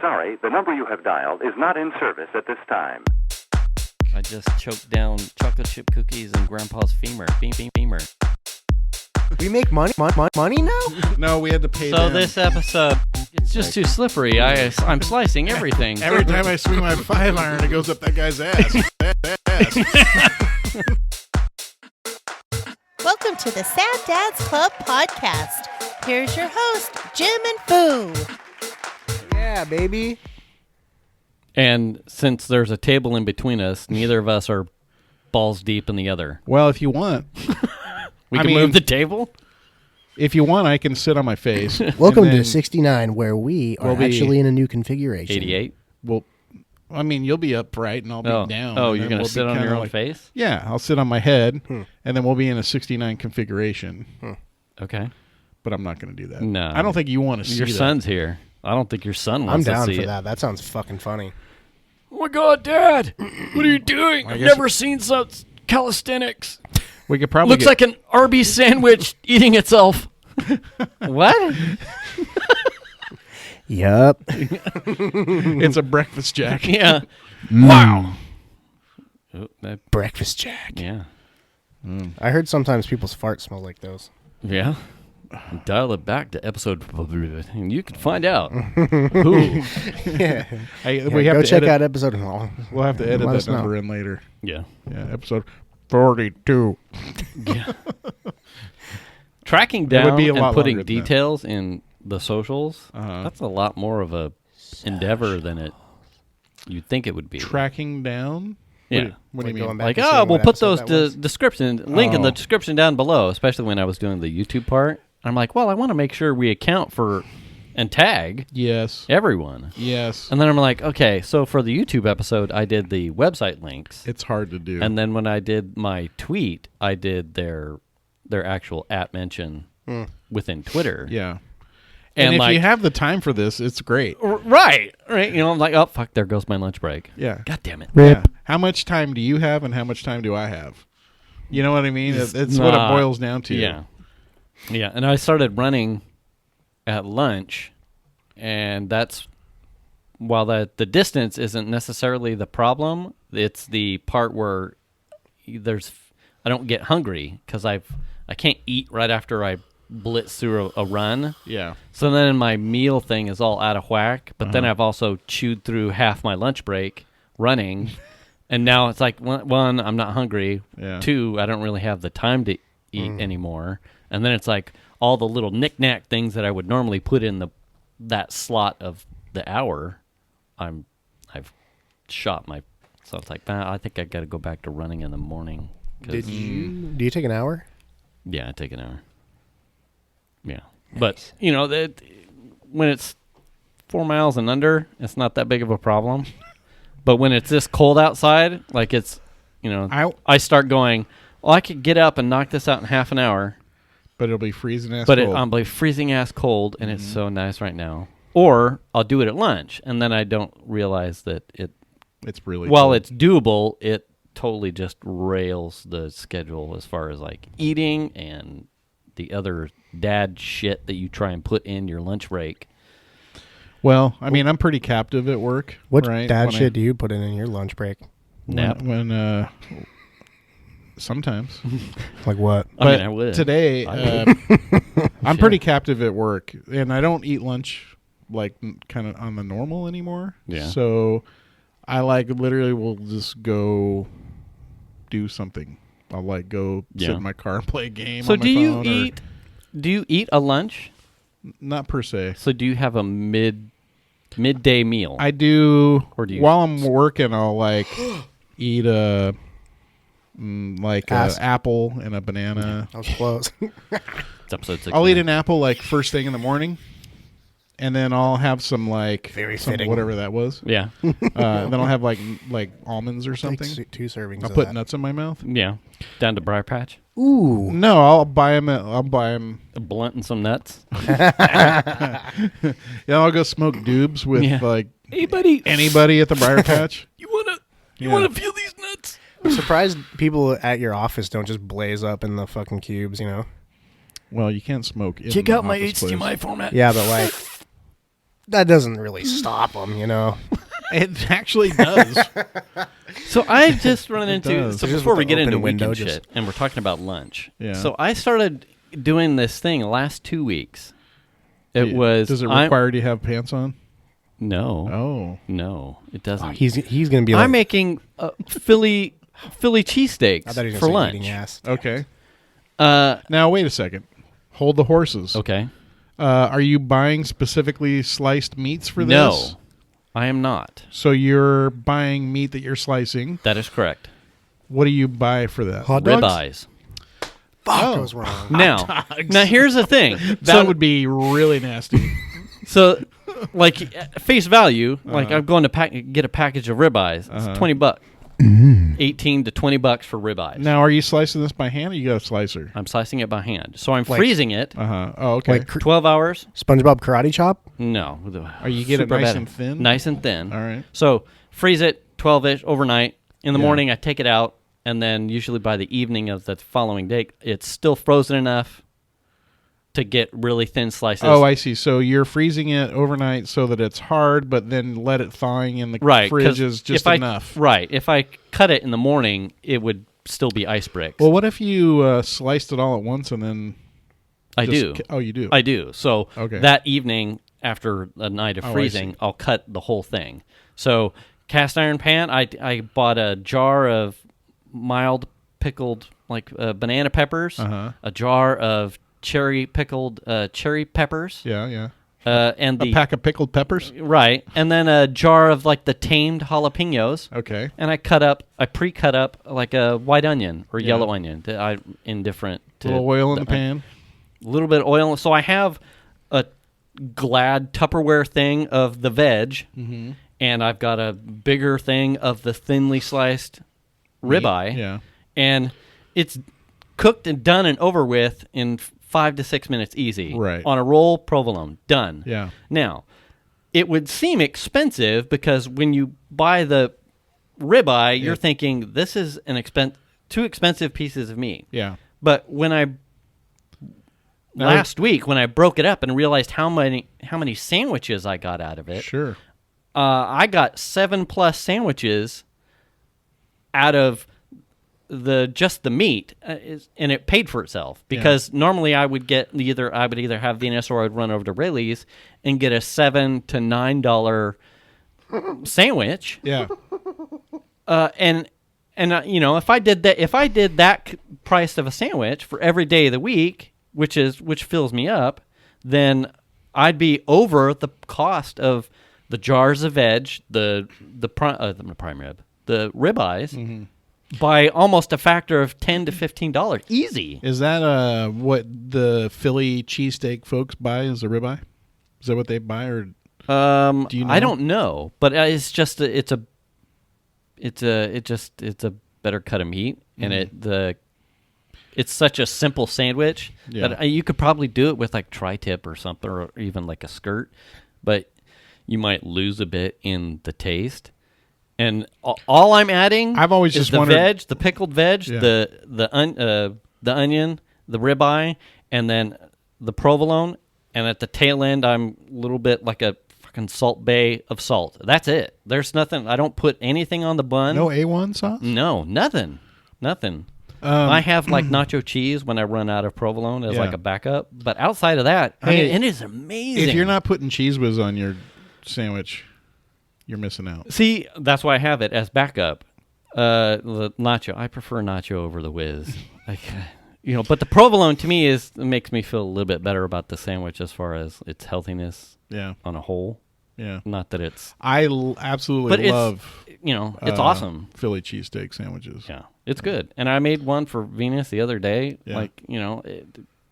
sorry, the number you have dialed is not in service at this time. I just choked down chocolate chip cookies and Grandpa's femur. Femur. We make money now? No, we had to pay So them. this episode, it's just too slippery. I'm slicing everything. Every time I swing my 5-iron, it goes up that guy's ass. Welcome to the Sad Dads Club podcast. Here's your host, Jim and Foo. Yeah, baby. And since there's a table in between us, neither of us are balls deep in the other. Well, if you want, We can move the table? if you want, I can sit on my face. Welcome and to then 69, where we are we'll be- actually in a new configuration. 88? Well, I mean, you'll be upright and I'll be down. Oh, and you're then going to we'll sit be on kinda your own like- face? Yeah, I'll sit on my head, and then we'll be in a 69 configuration. Okay. But I'm not going to do that. No. I don't think you want to see Your that. son's here. I don't think your son I'm wants to down see for it. that. That sounds fucking funny. Oh my God, Dad! What are you doing? I've guess- never seen such calisthenics. We could probably Looks like an Arby's sandwich eating itself. What? Yup. it's a breakfast jack. Yeah. Wow. Oh, Breakfast Jack. yeah. I heard sometimes people's farts smell like those. Yeah. Dial it back to episode, and you can find out who. Yeah. We have Go to check edit, out episode. We'll have to edit Let us that know. number in later. Yeah. Yeah, episode 42. Yeah. Tracking It would down be a and lot putting longer than that. details in the socials. Uh-huh. That's a lot more of a endeavor than you'd think it would be. Tracking down? Yeah. What do you Like going mean? back Like, and oh, seeing we'll what put episode those that was. description link in the Oh. description down below, especially when I was doing the YouTube part. I'm like, well, I want to make sure we account for and tag Yes. everyone. Yes. And then I'm like, okay, so for the YouTube episode, I did the website links. It's hard to do. And then when I did my tweet, I did their actual @ mention within Twitter. yeah. And And if like, you have the time for this, it's great. right. You know, I'm like, oh, fuck, there goes my lunch break. Yeah. God damn it. Yeah. How much time do you have and how much time do I have? You know what I mean? It's what it boils down to. Yeah. Yeah. And I started running at lunch, and that's, while the distance isn't necessarily the problem, it's the part where I don't get hungry because I can't eat right after I blitz through a run. Yeah. So then my meal thing is all out of whack, but then I've also chewed through half my lunch break running, and now it's like, one, I'm not hungry. Yeah. Two, I don't really have the time to eat anymore. And then it's like all the little knick-knack things that I would normally put in that slot of the hour, I've shot my. So it's like, I think I got to go back to running in the morning. Do you take an hour? Yeah, I take an hour. Yeah. But, you know, when it's 4 miles and under, it's not that big of a problem. But when it's this cold outside, like it's, you know, I start going, well, I could get up and knock this out in half an hour. But it'll be freezing ass But cold. I'm like freezing ass cold, and it's so nice right now. Or I'll do it at lunch, and then I don't realize that it's really while cold. it's doable, it totally just rails the schedule as far as like eating and the other dad shit that you try and put in your lunch break. Well, I mean, I'm pretty captive at work. What right? dad When shit do you put in your lunch break? Nap. When sometimes. Like what? I mean, But I would. today, I would. I'm pretty captive at work, and I don't eat lunch like kind of on the normal anymore. Yeah. So I like literally will just go do something. I'll like go sit Yeah. in my car and play a game. So on my do you phone or- eat? Do you eat a lunch? Not per se. So do you have a midday meal? I do. Or do you- while I'm working, I'll like eat a Ass. apple and a banana. That was close. It's episode 6. I'll eat an apple like first thing in the morning, and then I'll have some like Very some fitting. whatever that was. Yeah. Then I'll have like almonds or something. Like 2 servings I'll of put that. nuts in my mouth. Yeah. Down to Briar Patch. Ooh. No, I'll buy them. A blunt and some nuts. Yeah, I'll go smoke doobs with Yeah. like Hey, buddy. anybody at the Briar Patch. You wanna Yeah. feel these nuts? I'm surprised people at your office don't just blaze up in the fucking cubes, you know? Well, you can't smoke. In Check the out my office place. HDMI format. Yeah, but like, that doesn't really stop them, you know. It actually does. So I just run into does. so Just before with we the get open into window, weekend just- shit, and we're talking about lunch. Yeah. So I started doing this thing the last 2 weeks. It was. Does it I'm- require you to have pants on? No. Oh. No, it doesn't. He's gonna be like. I'm making Philly cheesesteaks I thought he was for gonna say lunch. eating ass. Okay. Uh, Now wait a second. Hold the horses. okay. Are you buying specifically sliced meats for this? No, I am not. So you're buying meat that you're slicing. That is correct. What do you buy for that? Hot dogs? Ribeyes. Fuck, Oh. I was wrong. Now here's the thing. That would be really nasty. So, like face value, like I'm going to get a package of ribeyes. It's $20. 18 to $20 for ribeyes. Now, are you slicing this by hand or you got a slicer? I'm slicing it by hand. So I'm Like- freezing it. Oh, okay. Like 12 hours? SpongeBob Karate Chop. No. Are you getting it Super nice bad. and thin? Nice and thin. All right. So freeze it 12-ish overnight. In the Yeah. morning, I take it out, and then usually by the evening of the following day, it's still frozen enough to get really thin slices. Oh, I see. So you're freezing it overnight so that it's hard, but then let it thawing in the right, 'cause fridge is just if enough. Right. If I cut it in the morning, it would still be ice bricks. Well, what if you sliced it all at once and then... I just do. Oh, you do? I do. So Okay. that evening, after a night of Oh, I freezing, see. I'll cut the whole thing. So cast iron pan, I bought a jar of mild pickled like banana peppers, a jar of cherry pickled cherry peppers, Yeah, yeah. and A the pack of pickled peppers? right, and then a jar of like the tamed jalapenos. Okay. And I pre-cut up like a white onion or yellow onion. In different. A little oil in the pan. A little bit of oil. So I have a Glad Tupperware thing of the veg, and I've got a bigger thing of the thinly sliced ribeye. Yeah. And it's cooked and done and over with in 5 to 6 minutes easy. Right. On a roll, provolone. Done. Yeah. Now, it would seem expensive because when you buy the ribeye, you're thinking this is two expensive pieces of meat. Yeah. But when last week when I broke it up and realized how many sandwiches I got out of it, Sure. I got 7+ sandwiches out of just the meat, and it paid for itself because normally I would either have Venus or I'd run over to Rayleigh's and get a $7 to $9 sandwich. Yeah. And if I did that price of a sandwich for every day of the week, which fills me up, then I'd be over the cost of the jars of veg, the prime rib, the ribeyes, by almost a factor of $10 to $15. Easy. Is that what the Philly cheesesteak folks buy as a ribeye? Is that what they buy, or do you know? I don't know, but it's just it's a better cut of meat, and it's such a simple sandwich that you could probably do it with like tri-tip or something, or even like a skirt, but you might lose a bit in the taste. And all I'm adding I've always is just the wondered- veg, the pickled veg, Yeah. the onion, the ribeye, and then the provolone. And at the tail end, I'm a little bit like a fucking Salt Bay of salt. That's it. There's nothing. I don't put anything on the bun. No A1 sauce? No, nothing. I have like nacho cheese when I run out of provolone as like a backup. But outside of that, it is amazing. If you're not putting Cheese Whiz on your sandwich, you're missing out. See, that's why I have it as backup. The nacho. I prefer nacho over the whiz. But the provolone to me makes me feel a little bit better about the sandwich as far as its healthiness on a whole. Yeah. Not that it's... I absolutely love... it's awesome. Philly cheesesteak sandwiches. Yeah, it's good. And I made one for Venus the other day. Yeah.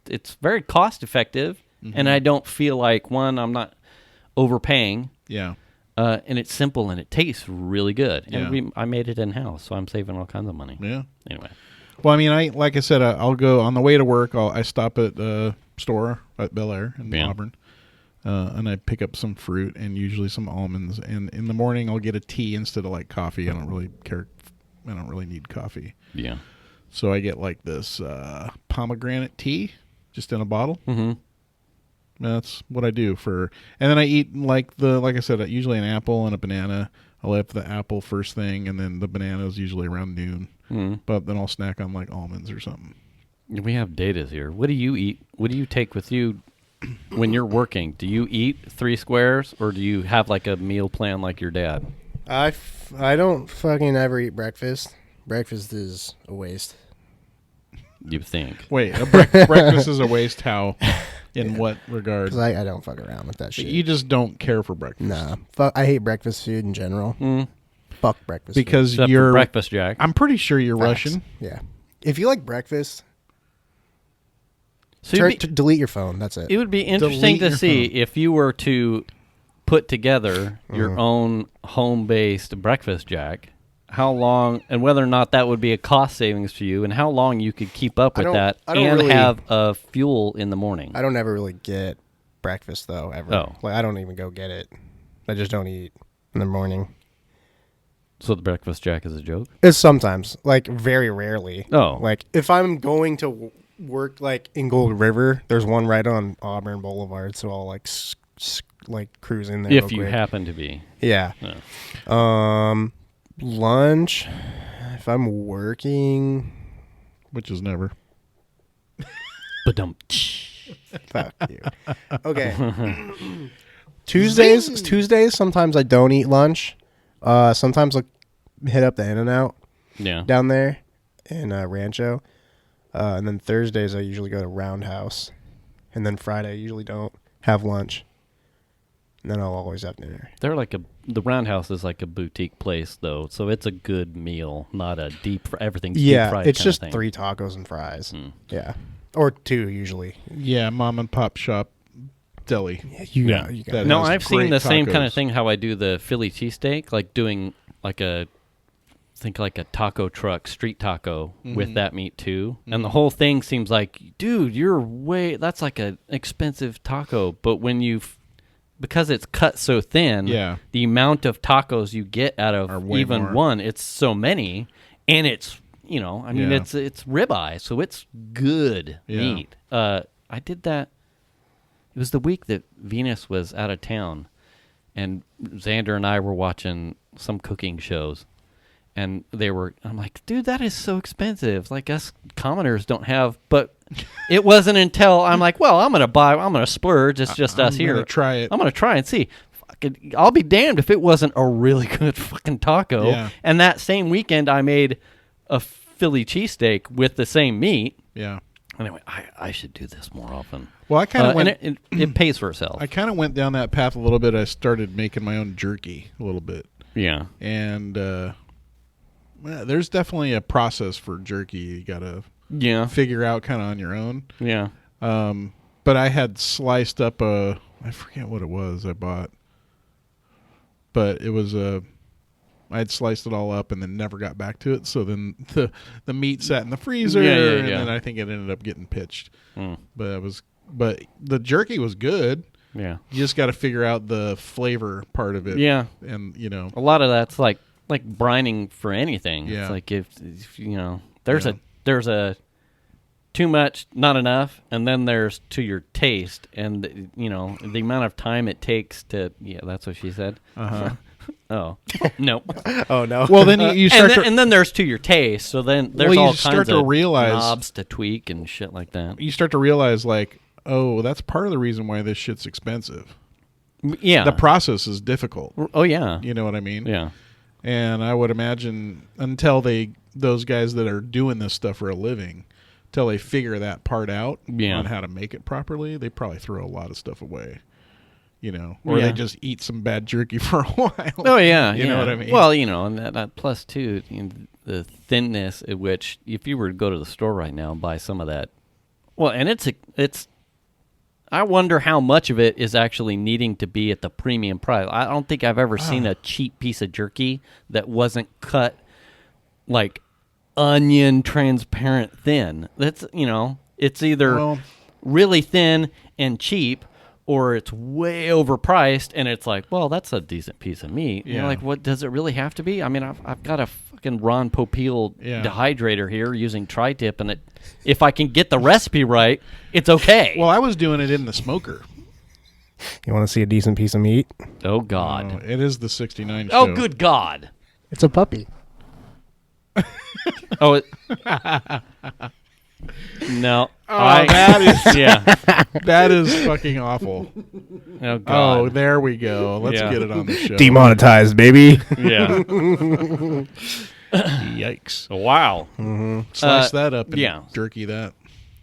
It's very cost effective, and I don't feel like, I'm not overpaying. Yeah. And it's simple and it tastes really good. Yeah. And I made it in house, so I'm saving all kinds of money. Yeah. Anyway, Well, I mean, like I said, I'll go on the way to work. I stop at the store at Bel Air in Auburn, and I pick up some fruit and usually some almonds. And in the morning, I'll get a tea instead of like coffee. I don't really care. I don't really need coffee. yeah. So I get like this pomegranate tea, just in a bottle. Mm-hmm. That's what I do and then I eat like I said, usually an apple and a banana. I'll have the apple first thing, and then the banana is usually around noon. But then I'll snack on like almonds or something. We have Dataz here. What do you eat? What do you take with you when you're working? Do you eat 3 squares, or do you have like a meal plan like your dad? I don't fucking ever eat breakfast. Breakfast is a waste. You think? Wait, breakfast is a waste? How? In what regard? Because I don't fuck around with that shit. You just don't care for breakfast. Nah. I hate breakfast food in general. Fuck breakfast because food. Except you're for breakfast, Jack. I'm pretty sure you're Facts. Russian. Yeah. If you like breakfast, So delete your phone. That's it. it would be interesting Delete to your see phone. if you were to put together your own home-based breakfast, Jack. How long, and whether or not that would be a cost savings to you, and how long you could keep up with that I don't and really- have a fuel in the morning. I don't ever really get breakfast though ever. Oh. Like I don't even go get it. I just don't eat in the morning. So the breakfast, Jack, is a joke? It's sometimes, like very rarely. Oh. Like if I'm going to work like in Gold River, there's one right on Auburn Boulevard, so I'll like like cruise in there. If real you quick. happen to be. Yeah. Lunch. If I'm working, Which is never. Ba-dum. fuck you. Okay. Tuesdays. Sometimes I don't eat lunch. Sometimes I'll hit up the In-N-Out Yeah. down there in Rancho, and then Thursdays I usually go to Roundhouse, and then Friday I usually don't have lunch, and then I'll always have dinner. They're like the Roundhouse is like a boutique place, though, so it's a good meal, not a everything's deep Yeah, fried it's kind of just thing. 3 tacos and fries. Yeah, or 2 usually. Yeah, mom and pop shop deli. You Yeah. got That No, has I've seen great the same kind of tacos. thing. How I do the Philly cheesesteak, like doing like a taco truck, street taco with that meat too. And the whole thing seems like, dude, that's like an expensive taco. But when because it's cut so thin, Yeah. the amount of tacos you get out Are of way even more. one, it's so many, and it's I mean, Yeah. it's ribeye, so it's good Yeah. meat. I did that. It was the week that Venus was out of town, and Xander and I were watching some cooking shows, and I'm like, dude, that is so expensive. Like, us commoners don't have, but it wasn't until I'm like, well, I'm going to splurge. It's just us here. I'm gonna try it. I'm going to try and see. I'll be damned if it wasn't a really good fucking taco. Yeah. And that same weekend, I made a Philly cheesesteak with the same meat. Yeah. Anyway, I should do this more often. Well, I kind of went. and it pays for itself. I kind of went down that path a little bit. I started making my own jerky a little bit, Yeah. and there's definitely a process for jerky. You gotta Yeah. figure out kind of on your own. Yeah. But I had sliced up I forget what it was I bought, but it was I had sliced it all up and then never got back to it. So then the meat sat in the freezer, and then I think it ended up getting pitched. But the jerky was good. Yeah. You just got to figure out the flavor part of it. Yeah. And A lot of that's like brining for anything. Yeah. It's like if there's a too much, not enough, and then there's to your taste, and the amount of time it takes to. Yeah, that's what she said. Oh no. Oh no. well, then you start and then there's to your taste. So then there's Well, you all start kinds to of realize- knobs to tweak and shit like that. you start to realize like, oh, that's part of the reason why this shit's expensive. Yeah. The process is difficult. Oh yeah. You know what I mean? Yeah. And I would imagine until those guys that are doing this stuff for a living, until they figure that part out on how to make it properly, they probably throw a lot of stuff away. Or Yeah. they just eat some bad jerky for a while. Oh yeah, You know what I mean? Well, and that plus too, the thinness at which, if you were to go to the store right now and buy some of that, well, and it's. I wonder how much of it is actually needing to be at the premium price. I don't think I've ever seen a cheap piece of jerky that wasn't cut like onion transparent thin. That's it's either really thin and cheap, or it's way overpriced, and it's like, well, that's a decent piece of meat. Yeah. You're like, what does it really have to be? I mean, I've got a fucking Ron Popeil dehydrator here using tri-tip, and if I can get the recipe right, it's okay. Well, I was doing it in the smoker. You want to see a decent piece of meat? Oh, God. Oh, it is the 69 show. Oh, good God. It's a puppy. Oh, no. Oh, that is Yeah. that is fucking awful. Oh, God. Oh, there we go. Let's Yeah. get it on the show. Demonetized, baby. Yeah. Yikes. Wow. Slice that up and yeah. jerky that.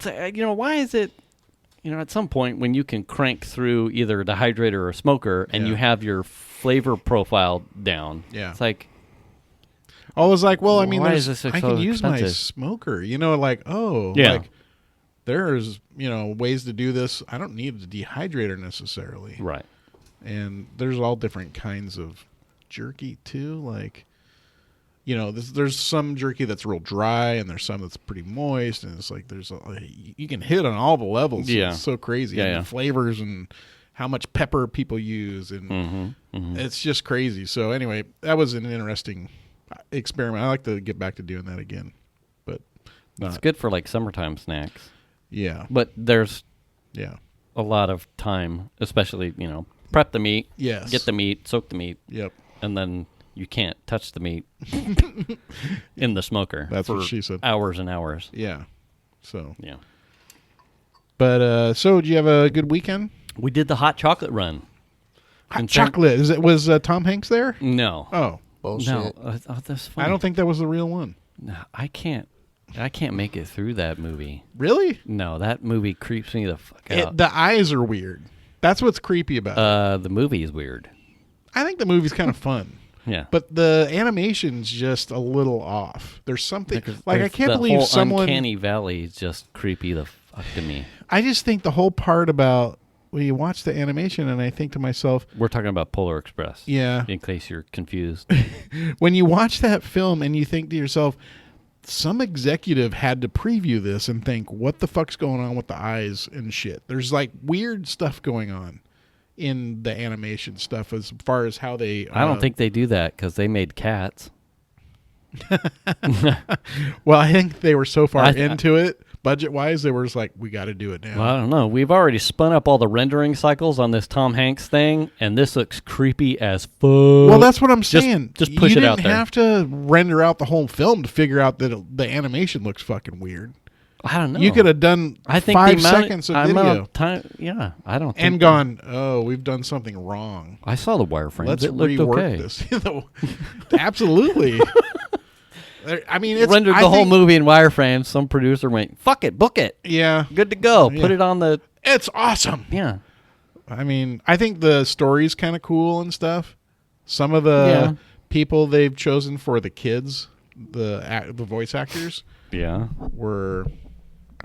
So, why is it, at some point when you can crank through either a dehydrator or a smoker and Yeah. you have your flavor profile down, Yeah. it's like, I was like, well, I mean, Why is there's, this I so can use my expensive? smoker. Like, Yeah. like there's, ways to do this. I don't need a dehydrator necessarily. right. And there's all different kinds of jerky too. Like, there's some jerky that's real dry, and there's some that's pretty moist, and it's like you can hit on all the levels. Yeah. It's so crazy. Yeah, and yeah. the flavors and how much pepper people use, and it's just crazy. So anyway, that was an interesting experiment. I like to get back to doing that again, but It's good for like summertime snacks, yeah, but there's yeah, a lot of time, especially, prep the meat, yes, get the meat, soak the meat, yep. and then you can't touch the meat in the smoker That's for what she said. hours and hours. Yeah. So, Yeah. but so, did you have a good weekend? We did the hot chocolate run. Hot In chocolate. Was Tom Hanks there? No. Oh, Bullshit. No. That's funny. I don't think that was the real one. No, I can't make it through that movie. Really? No, that movie creeps me the fuck out. The eyes are weird. That's what's creepy about it. The movie is weird. I think the movie's kind of fun, Yeah. but the animation's just a little off. There's something I There's can't the believe whole someone. Uncanny Valley is just creepy the fuck to me. I just think the whole part about when you watch the animation, and I think to myself, We're talking about Polar Express. yeah, In case you're confused. when you watch that film and you think to yourself, some executive had to preview this and think, what the fuck's going on with the eyes and shit? There's like weird stuff going on in the animation stuff as far as how they. I don't think they do that because they made Cats. Well, I think they were so far I- into it, budget wise, they were just like, we got to do it now. Well, I don't know. We've already spun up all the rendering cycles on this Tom Hanks thing, and this looks creepy as fuck. Well, that's what I'm saying. Just push it out there. You didn't have to render out the whole film to figure out that the animation looks fucking weird. I don't know. You could have done I think 5 the amount seconds of amount video time. Yeah, I don't. Think and gone, oh, we've done something wrong. I saw the wireframes. Let's it looked rework okay. this. Absolutely. I mean, it's Rendered I the whole think- movie in wireframes. Some producer went, "Fuck it, book it, Yeah, good to go. Yeah. Put it on the it's awesome. yeah." I mean, I think the story's kind of cool and stuff. Some of the Yeah. people they've chosen for the kids, the voice actors, Yeah. were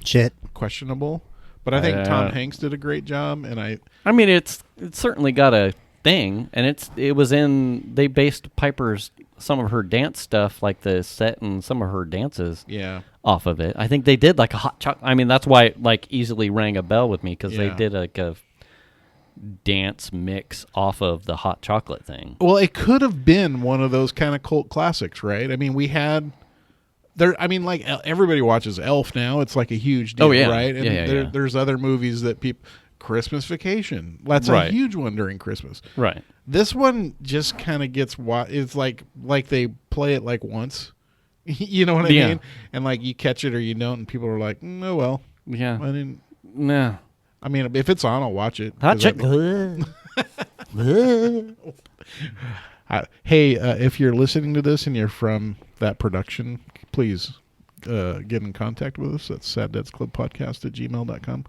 Shit. questionable. But I think Tom Hanks did a great job, and I mean, it's certainly got a thing, and they based Piper's some of her dance stuff, like the set and some of her dances, yeah, off of it. I think they did like a hot chocolate. I mean, that's why it like easily rang a bell with me because they Yeah. did like a dance mix off of the hot chocolate thing. well, it could have been one of those kind of cult classics, right? I mean, we had there. I mean, like everybody watches Elf now; it's like a huge deal, Oh, yeah. right? And Yeah. there's other movies that people. Christmas Vacation. That's Right. a huge one during Christmas. Right. This one just kind of gets it's like they play it like once. You know what I Yeah. mean? And like you catch it or you don't, and people are like, "Oh well." Yeah. I didn't. Nah. I mean, if it's on, I'll watch it. Hot 'Cause I- chocolate. hey, if you're listening to this and you're from that production, please get in contact with us at saddad'sclubpodcast@gmail.com.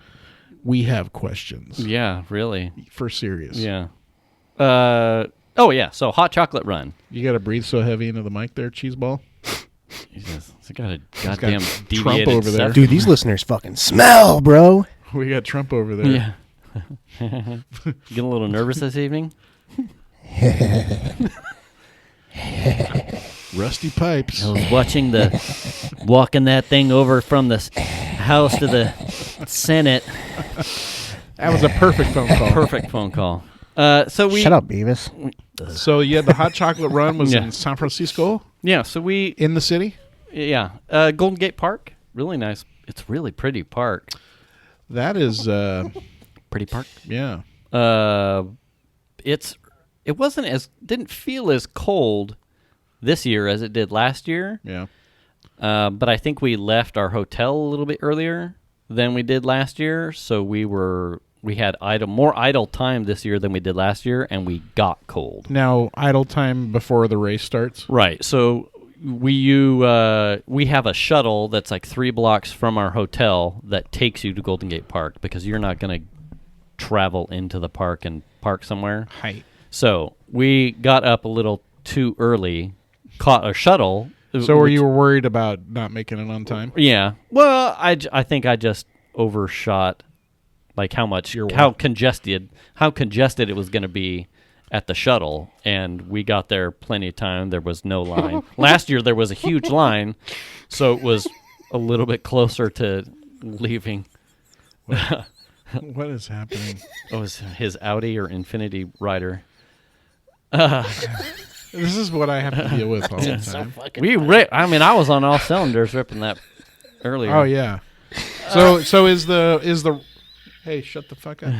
We have questions. Yeah, really. For serious. Yeah. Oh yeah. So hot chocolate run. You got to breathe so heavy into the mic there, cheeseball. Jesus, it's got a got goddamn Trump deviated over there. septum. Dude, these listeners fucking smell, bro. We got Trump over there. Yeah. Get a little nervous this evening? Rusty pipes. I was watching walking that thing over from the House to the Senate. That was a perfect phone call. Perfect phone call. So we Shut up, Beavis. So you had the hot chocolate run was Yeah. in San Francisco, Yeah. So we in the city. yeah. Golden Gate Park, really nice. It's really pretty park. That is, Pretty park. yeah. didn't feel as cold this year as it did last year. Yeah. But I think we left our hotel a little bit earlier than we did last year, so we had more idle time this year than we did last year, and we got cold. Now, idle time before the race starts? Right. So we have a shuttle that's like 3 blocks from our hotel that takes you to Golden Gate Park because you're not going to travel into the park and park somewhere. Right. So we got up a little too early, caught a shuttle. So were you worried about not making it on time? Yeah. Well, I think I just overshot like how congested it was going to be at the shuttle, and we got there plenty of time. There was no line. Last year there was a huge line, so it was a little bit closer to leaving. What is happening? It was his Audi or Infinity Rider. This is what I have to deal with all the time. I was on all cylinders ripping that earlier. Oh yeah. So is the hey, shut the fuck up.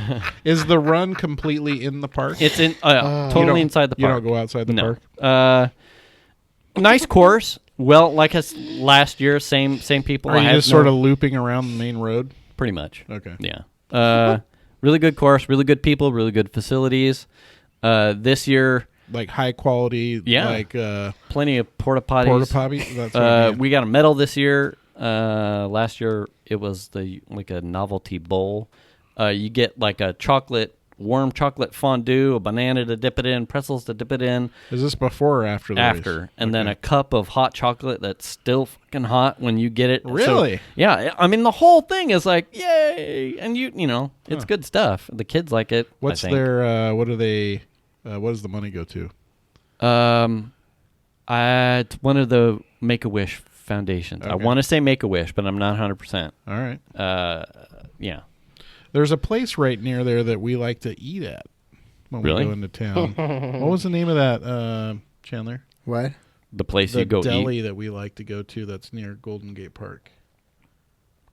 Is the run completely in the park? It's totally inside the park. You don't go outside the park? Nice course. Well, like us last year, same people. Are you just sort of looping around the main road? Pretty much. Okay. Yeah. Really good course, really good people, really good facilities. This year, like high quality, like plenty of porta potties. That's what I mean. We got a medal this year. Last year it was a novelty bowl. You get like a warm chocolate fondue, a banana to dip it in, pretzels to dip it in. Is this before or after the race? And then a cup of hot chocolate that's still fucking hot when you get it. Really? So, yeah. I mean, the whole thing is like, yay! And it's good stuff. The kids like it. What's their? What do they? What does the money go to? It's one of the Make-A-Wish foundations. Okay. I want to say Make-A-Wish, but I'm not 100%. All right. Yeah. There's a place right near there that we like to eat at when we go into town. What was the name of that, Chandler? What? The place you go eat? The deli that we like to go to that's near Golden Gate Park.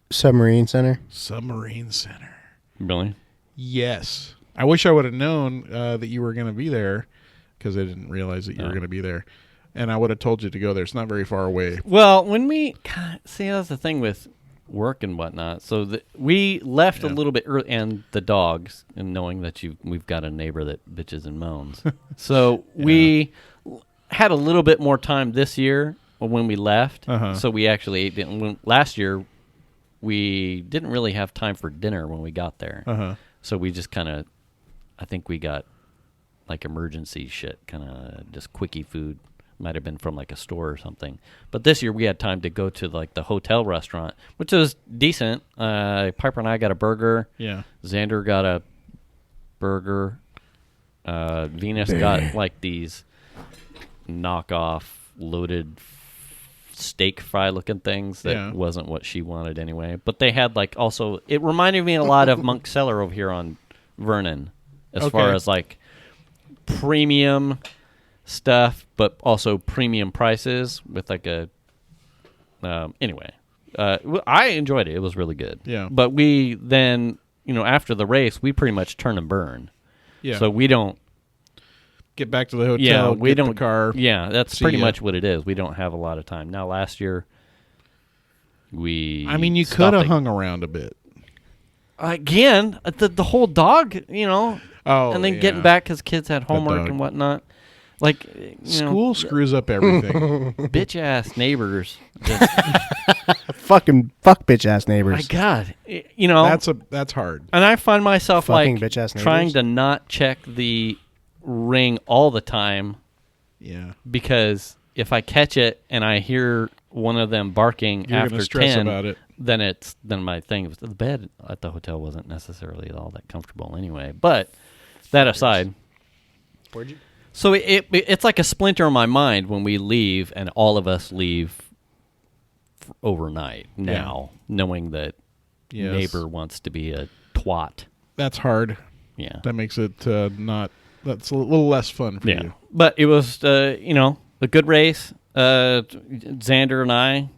Submarine Center? Submarine Center. Really? Yes. I wish I would have known that you were going to be there because I didn't realize that you were going to be there. And I would have told you to go there. It's not very far away. Well, when see, that's the thing with work and whatnot. So we left a little bit early, and the dogs, and knowing that we've got a neighbor that bitches and moans. So we had a little bit more time this year when we left. So we actually ate. Last year, we didn't really have time for dinner when we got there. So we just I think we got like emergency shit, kind of just quickie food. Might have been from like a store or something. But this year we had time to go to like the hotel restaurant, which was decent. Piper and I got a burger. Yeah. Xander got a burger. Venus got like these knockoff loaded steak fry looking things that wasn't what she wanted anyway. But they had like also, it reminded me a lot of Monk Cellar over here on Vernon as far as like premium stuff, but also premium prices with like a anyway. I enjoyed it. It was really good. Yeah. But we then, after the race, we pretty much turn and burn. Yeah. So we don't get back to the hotel. Yeah, we don't. The car. Yeah, that's pretty much what it is. We don't have a lot of time now. Last year, you could have hung around a bit. Again, the whole dog, and then getting back because kids had homework and whatnot. Like school screws up everything. Bitch ass neighbors. Fucking fuck bitch ass neighbors. My God, that's hard. And I find myself fucking bitch ass neighbors. Trying to not check the ring all the time. Yeah. Because if I catch it and I hear one of them barking You're after stress 10, about it. then my thing. The bed at the hotel wasn't necessarily all that comfortable anyway. But that aside, where'd you? So it's like a splinter in my mind when we leave, and all of us leave overnight now, knowing that neighbor wants to be a twat. That's hard. Yeah. That makes it that's a little less fun for you. But it was, a good race. Xander and I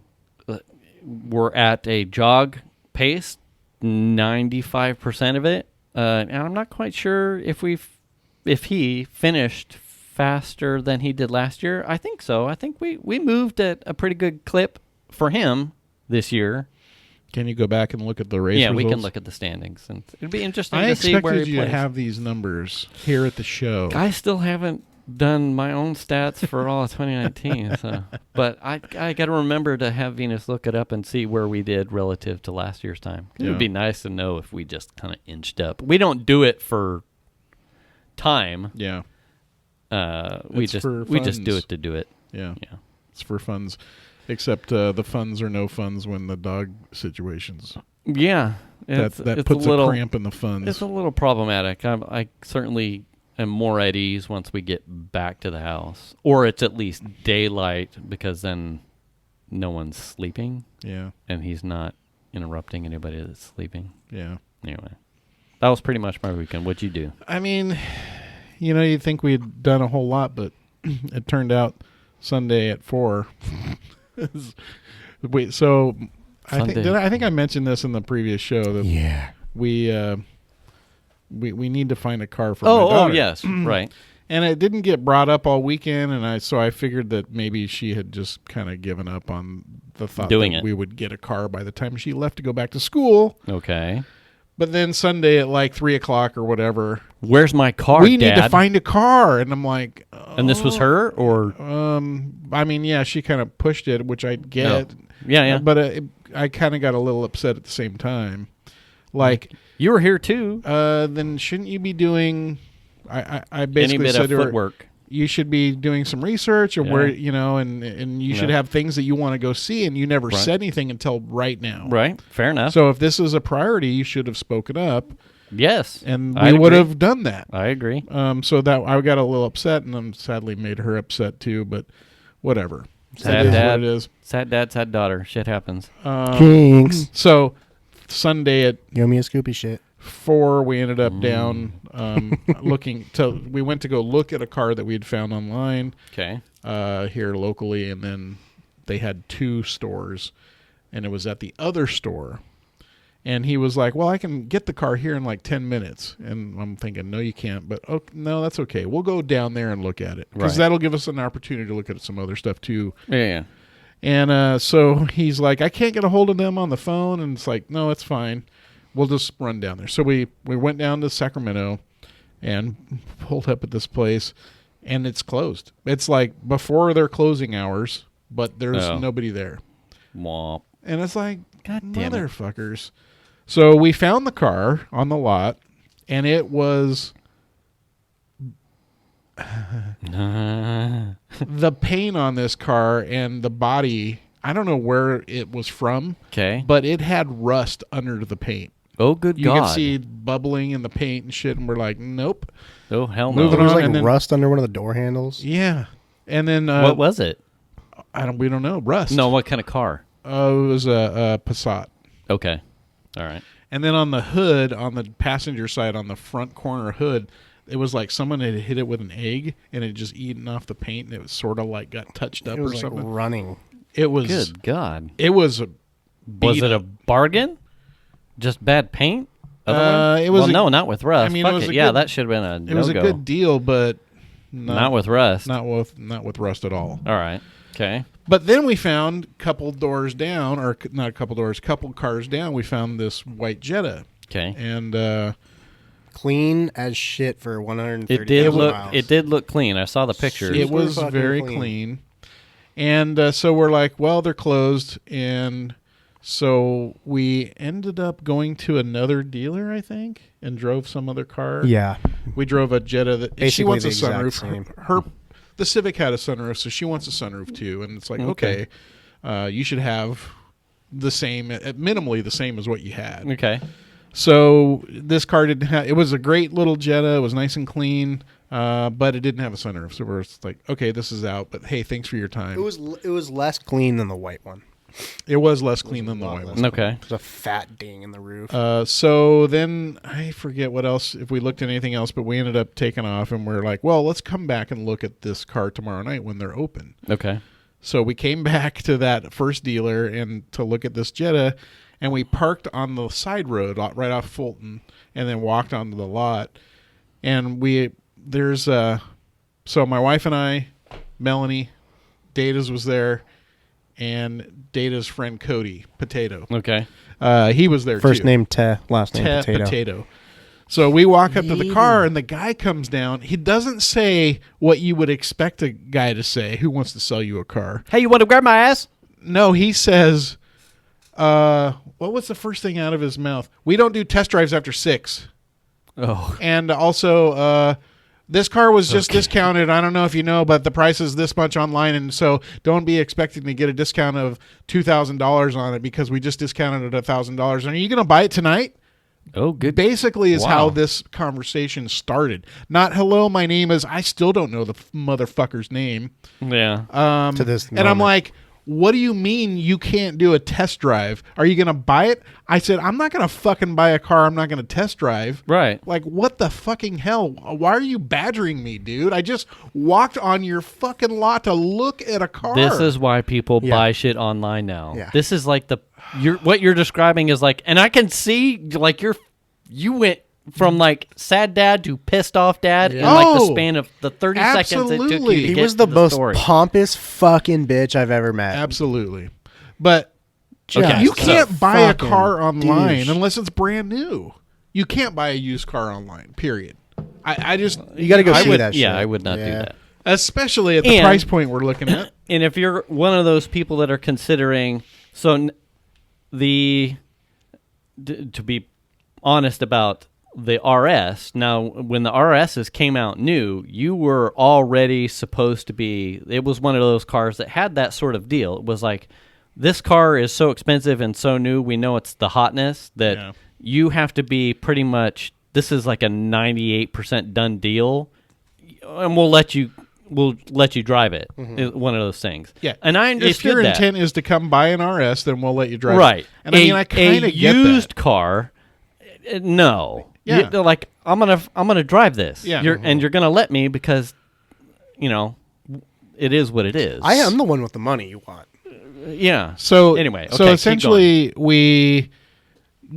were at a jog pace, 95% of it. And I'm not quite sure if he finished faster than he did last year. I think so. I think we moved at a pretty good clip for him this year. Can you go back and look at the race Yeah, results? we can look at the standings, and it'd be interesting I to see where expected he you to plays. have these numbers here at the show. I still haven't done my own stats for all of 2019, but I got to remember to have Venus look it up and see where we did relative to last year's time. It would be nice to know if we just kind of inched up. We don't do it for time. Yeah. We just do it to do it. Yeah. It's for funds. Except the funds are no funds when the dog situations. Yeah. That it's puts a little cramp in the funds. It's a little problematic. I certainly am more at ease once we get back to the house. Or it's at least daylight, because then no one's sleeping. Yeah. And he's not interrupting anybody that's sleeping. Yeah. Anyway. That was pretty much my weekend. What'd you do? I mean, you'd think we'd done a whole lot, but it turned out Sunday at 4. Wait, so I think I mentioned this in the previous show that we need to find a car for my daughter. Oh yes, right. And it didn't get brought up all weekend, and I figured that maybe she had just kind of given up on the thought that we would get a car by the time she left to go back to school. Okay. But then Sunday at like 3:00 or whatever, where's my car? We Dad? need to find a car, and I'm like, and this was her, or I mean, yeah, she kind of pushed it, which I get. Oh. Yeah. But I kind of got a little upset at the same time. Like, you were here too. Then shouldn't you be doing? I basically any bit said of to her, footwork. You should be doing some research and where and you should have things that you want to go see, and you never said anything until right now. Right, fair enough. So if this is a priority, you should have spoken up. Yes, and we would have done that. I agree. So that I got a little upset, and then sadly made her upset too. But whatever. Sad dad. What it is. Sad dad, sad daughter. Shit happens. Jinx. So Sunday at Yummy Scoopy shit. 4, we ended up down looking till we went to go look at a car that we had found online. Okay. Here locally, and then they had 2 stores, and it was at the other store. And he was like, "Well, I can get the car here in like 10 minutes." And I'm thinking, "No, you can't." But no, that's okay. We'll go down there and look at it, because that'll give us an opportunity to look at some other stuff too. Yeah. And so he's like, "I can't get a hold of them on the phone," and it's like, "No, it's fine. We'll just run down there." So we went down to Sacramento and pulled up at this place, and it's closed. It's like before their closing hours, but there's nobody there. Womp. And it's like, God damn it. motherfuckers. So we found the car on the lot, and it was the paint on this car and the body. I don't know where it was from. Okay. But it had rust under the paint. Oh, good You God. can see bubbling in the paint and shit, and we're like, nope. Oh, hell no. Moving There was on, like and then- rust under one of the door handles. Yeah. And then what was it? we don't know. Rust. No, what kind of car? It was a Passat. Okay. All right. And then on the hood, on the passenger side, on the front corner hood, it was like someone had hit it with an egg, and it just eaten off the paint, and it was sort of like got touched up It was or like something. running. It was Good God. It was a Was it a bargain? Just bad paint? Otherwise? It was well, a- no, not with rust. I mean, Fuck it was it. a Yeah, good- that should have been a It was a no-go. good deal, but Not with rust. not with rust at all. All right. Okay. But then we found couple doors down, or not a couple doors, couple cars down. We found this white Jetta, Okay. and Clean as shit for 130 It did look. miles. It did look clean. I saw the pictures. it was fucking very clean. clean. And so we're like, well, they're closed, and so we ended up going to another dealer, I think, and drove some other car. Yeah. We drove a Jetta that she Basically wants a the exact sunroof. same. The Civic had a sunroof, so she wants a sunroof too. And it's like, okay, you should have the same, minimally the same as what you had. Okay. So this car didn't have. It was a great little Jetta. It was nice and clean, but it didn't have a sunroof. So we're just like, okay, this is out. But hey, thanks for your time. It was less clean than the white one. It was less clean than the white one. Okay. There's a fat ding in the roof. So then I forget what else, if we looked at anything else, but we ended up taking off, and we're like, well, let's come back and look at this car tomorrow night when they're open. Okay. So we came back to that first dealer and to look at this Jetta, and we parked on the side road right off Fulton, and then walked onto the lot. And so my wife and I, Melanie, Data's was there, and Data's friend Cody, Potato. Okay. He was there First too. name Te, last name Potato. So we walk up to the car, and the guy comes down. He doesn't say what you would expect a guy to say who wants to sell you a car. Hey, you want to grab my ass? No, he says, what was the first thing out of his mouth? We don't do test drives after 6. Oh. And also, this car was just discounted. I don't know if you know, but the price is this much online, and so don't be expecting to get a discount of $2,000 on it because we just discounted it $1,000. And are you going to buy it tonight? Oh, good. Basically is Wow. how this conversation started. Not, hello, my name is, I still don't know the motherfucker's name. Yeah. to this And I'm moment. like, what do you mean you can't do a test drive? Are you going to buy it? I said, I'm not going to fucking buy a car I'm not going to test drive. Right. Like, what the fucking hell? Why are you badgering me, dude? I just walked on your fucking lot to look at a car. This is why people Yeah. buy shit online now. Yeah. This is like what you're describing is like, and I can see like you went from like sad dad to pissed off dad in like the Oh, span of the 30 seconds it took you absolutely. to he get was the to most story. pompous fucking bitch I've ever met. Absolutely. But Okay, you so- can't buy a fucking car online douche. unless it's brand new. You can't buy a used car online, period. I just, You got to go I see would, that shit. yeah, I would not do Yeah. that. especially at the And- price point we're looking at. And if you're one of those people that are considering, to be honest about the RS, now when the RSs came out new, you were already supposed to be, it was one of those cars that had that sort of deal. It was like, this car is so expensive and so new, we know it's the hotness that Yeah. you have to be pretty much, this is like a 98% done deal, and we'll let you drive it. It's one of those things. Yeah. And I If understood your that. intent is to come buy an RS, then we'll let you drive Right. it. And I mean, I kind a of get used that. car. No. Yeah. They're like, I'm gonna drive this. Yeah. And you're gonna let me because, it is what it is. I am the one with the money you want. Yeah. So anyway, so okay, essentially, we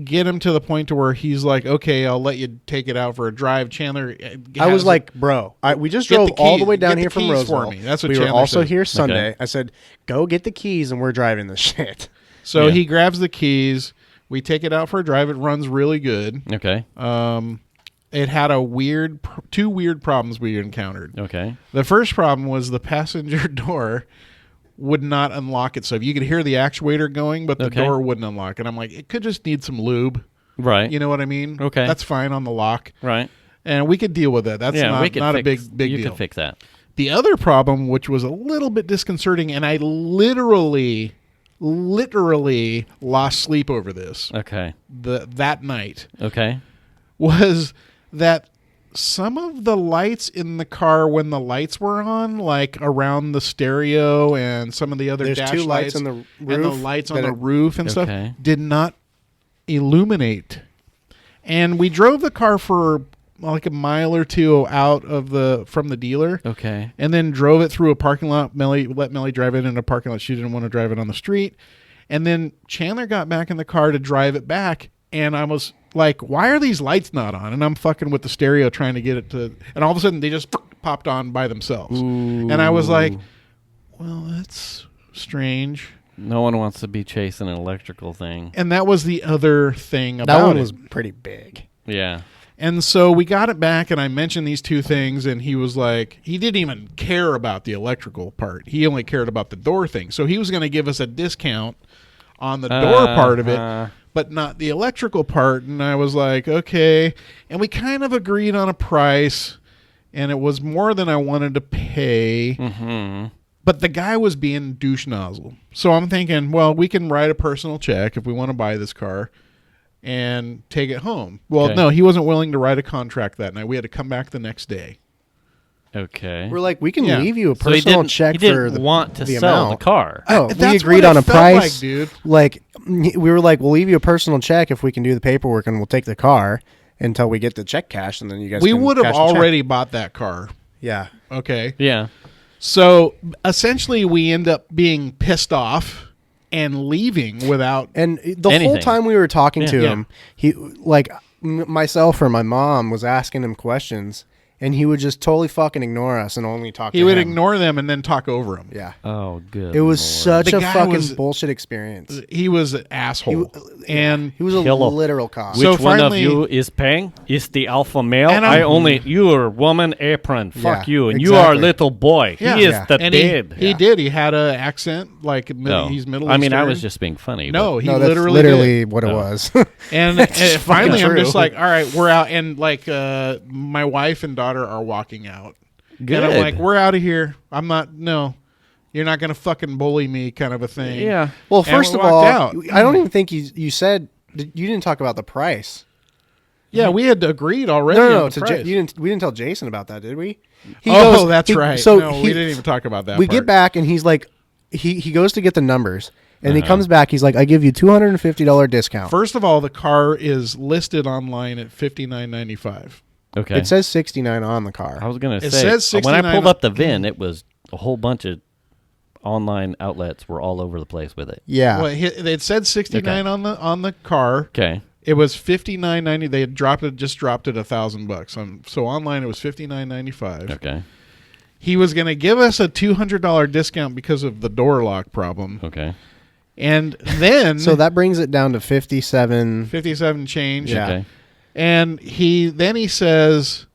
get him to the point to where he's like, "Okay, I'll let you take it out for a drive." Chandler, I was like, bro, we just Get drove the all the keys- way down get the here from keys Roseville. for me. That's what we were Chandler also said. here Sunday. Okay. I said, go get the keys and we're driving this shit. so Yeah. he grabs the keys. We take it out for a drive. It runs really good. Okay. It had two weird problems we encountered. Okay. The first problem was the passenger door would not unlock itself. You could hear the actuator going, but the Okay. door wouldn't unlock. And I'm like, it could just need some lube. Right. You know what I mean? Okay. That's fine on the lock. Right. And we could deal with that. That's Yeah. we could not a fix, big you deal. could fix that. The other problem, which was a little bit disconcerting, and I literally lost sleep over this Okay. that night, Okay. was that some of the lights in the car when the lights were on, like around the stereo and some of the other There's dash two lights on the and the roof lights on that the are- roof and stuff, Okay. did not illuminate. And we drove the car for like a mile or two out of from the dealer. Okay. And then drove it through a parking lot. Let Melly drive it in a parking lot. She didn't want to drive it on the street. And then Chandler got back in the car to drive it back. And I was like, why are these lights not on? And I'm fucking with the stereo trying to get it to... And all of a sudden, they just popped on by themselves. Ooh. And I was like, well, that's strange. No one wants to be chasing an electrical thing. And that was the other thing about That one it. was pretty big. Yeah. And so we got it back, and I mentioned these two things, and he was like, he didn't even care about the electrical part. He only cared about the door thing. So he was going to give us a discount on the door part of it, but not the electrical part. And I was like, okay. And we kind of agreed on a price, and it was more than I wanted to pay. Mm-hmm. But the guy was being douche nozzle. So I'm thinking, well, we can write a personal check if we want to buy this car and take it home. Well, Okay. no, he wasn't willing to write a contract that night. We had to come back the next day. Okay. We're like, we can Yeah. leave you a So he personal didn't, check he didn't for the want to the sell amount. the car. Oh, we That's agreed what on it a felt price. like, dude. Like, we were like, we'll leave you a personal check if we can do the paperwork, and we'll take the car until we get the check cashed, and then you guys. We can would have cash the check. already bought that car. Yeah. Okay. Yeah. So essentially, we end up being pissed off and leaving without. And the Anything. whole time we were talking to Yeah. him, he like myself or my mom was asking him questions, and he would just totally fucking ignore us and only talk He to would him. ignore them and then talk over them. Yeah. Oh, good. It was Lord. such The a guy fucking was- bullshit experience. He was an asshole. And He was a Hello. literal cop. Which So one of finally- you is paying? Is the alpha male? And I'm- I only you're woman apron. Fuck Yeah, you, and you are exactly. little boy. Yeah. He is Yeah. the and dead. he did. He had an accent like No. he's Middle I mean, I Eastern. was just being funny. No, but- he no, that's literally did. what it Oh. was. And fucking finally, I'm just true. like, all right, we're out. And like, my wife and daughter are walking out. Good. And I'm like, we're out of here. I'm not. No, you're not gonna fucking bully me, kind of a thing. yeah. Well, And first we of walked all, out. I don't even think you said you didn't talk about the price. Yeah, we had agreed already. No, on the to price. we didn't tell Jason about that, did we? That's right. So no, we didn't even talk about that. we part. get back and he's like, he goes to get the numbers and he Uh-huh. comes back. He's like, I give you $250 discount. First of all, the car is listed online at $59.95. Okay. It says 69 on the I car. was gonna It say says when I 69 pulled up the VIN, it was a whole bunch of online outlets were all over the place with it. Yeah. Well, it said 69 on the car. Okay. It was $59.90. They had dropped it $1,000. So online it was $59.95. Okay. He was going to give us a $200 discount because of the door lock problem, Okay. and then So that brings it down to 57. 57 change. Yeah. Okay. And he says,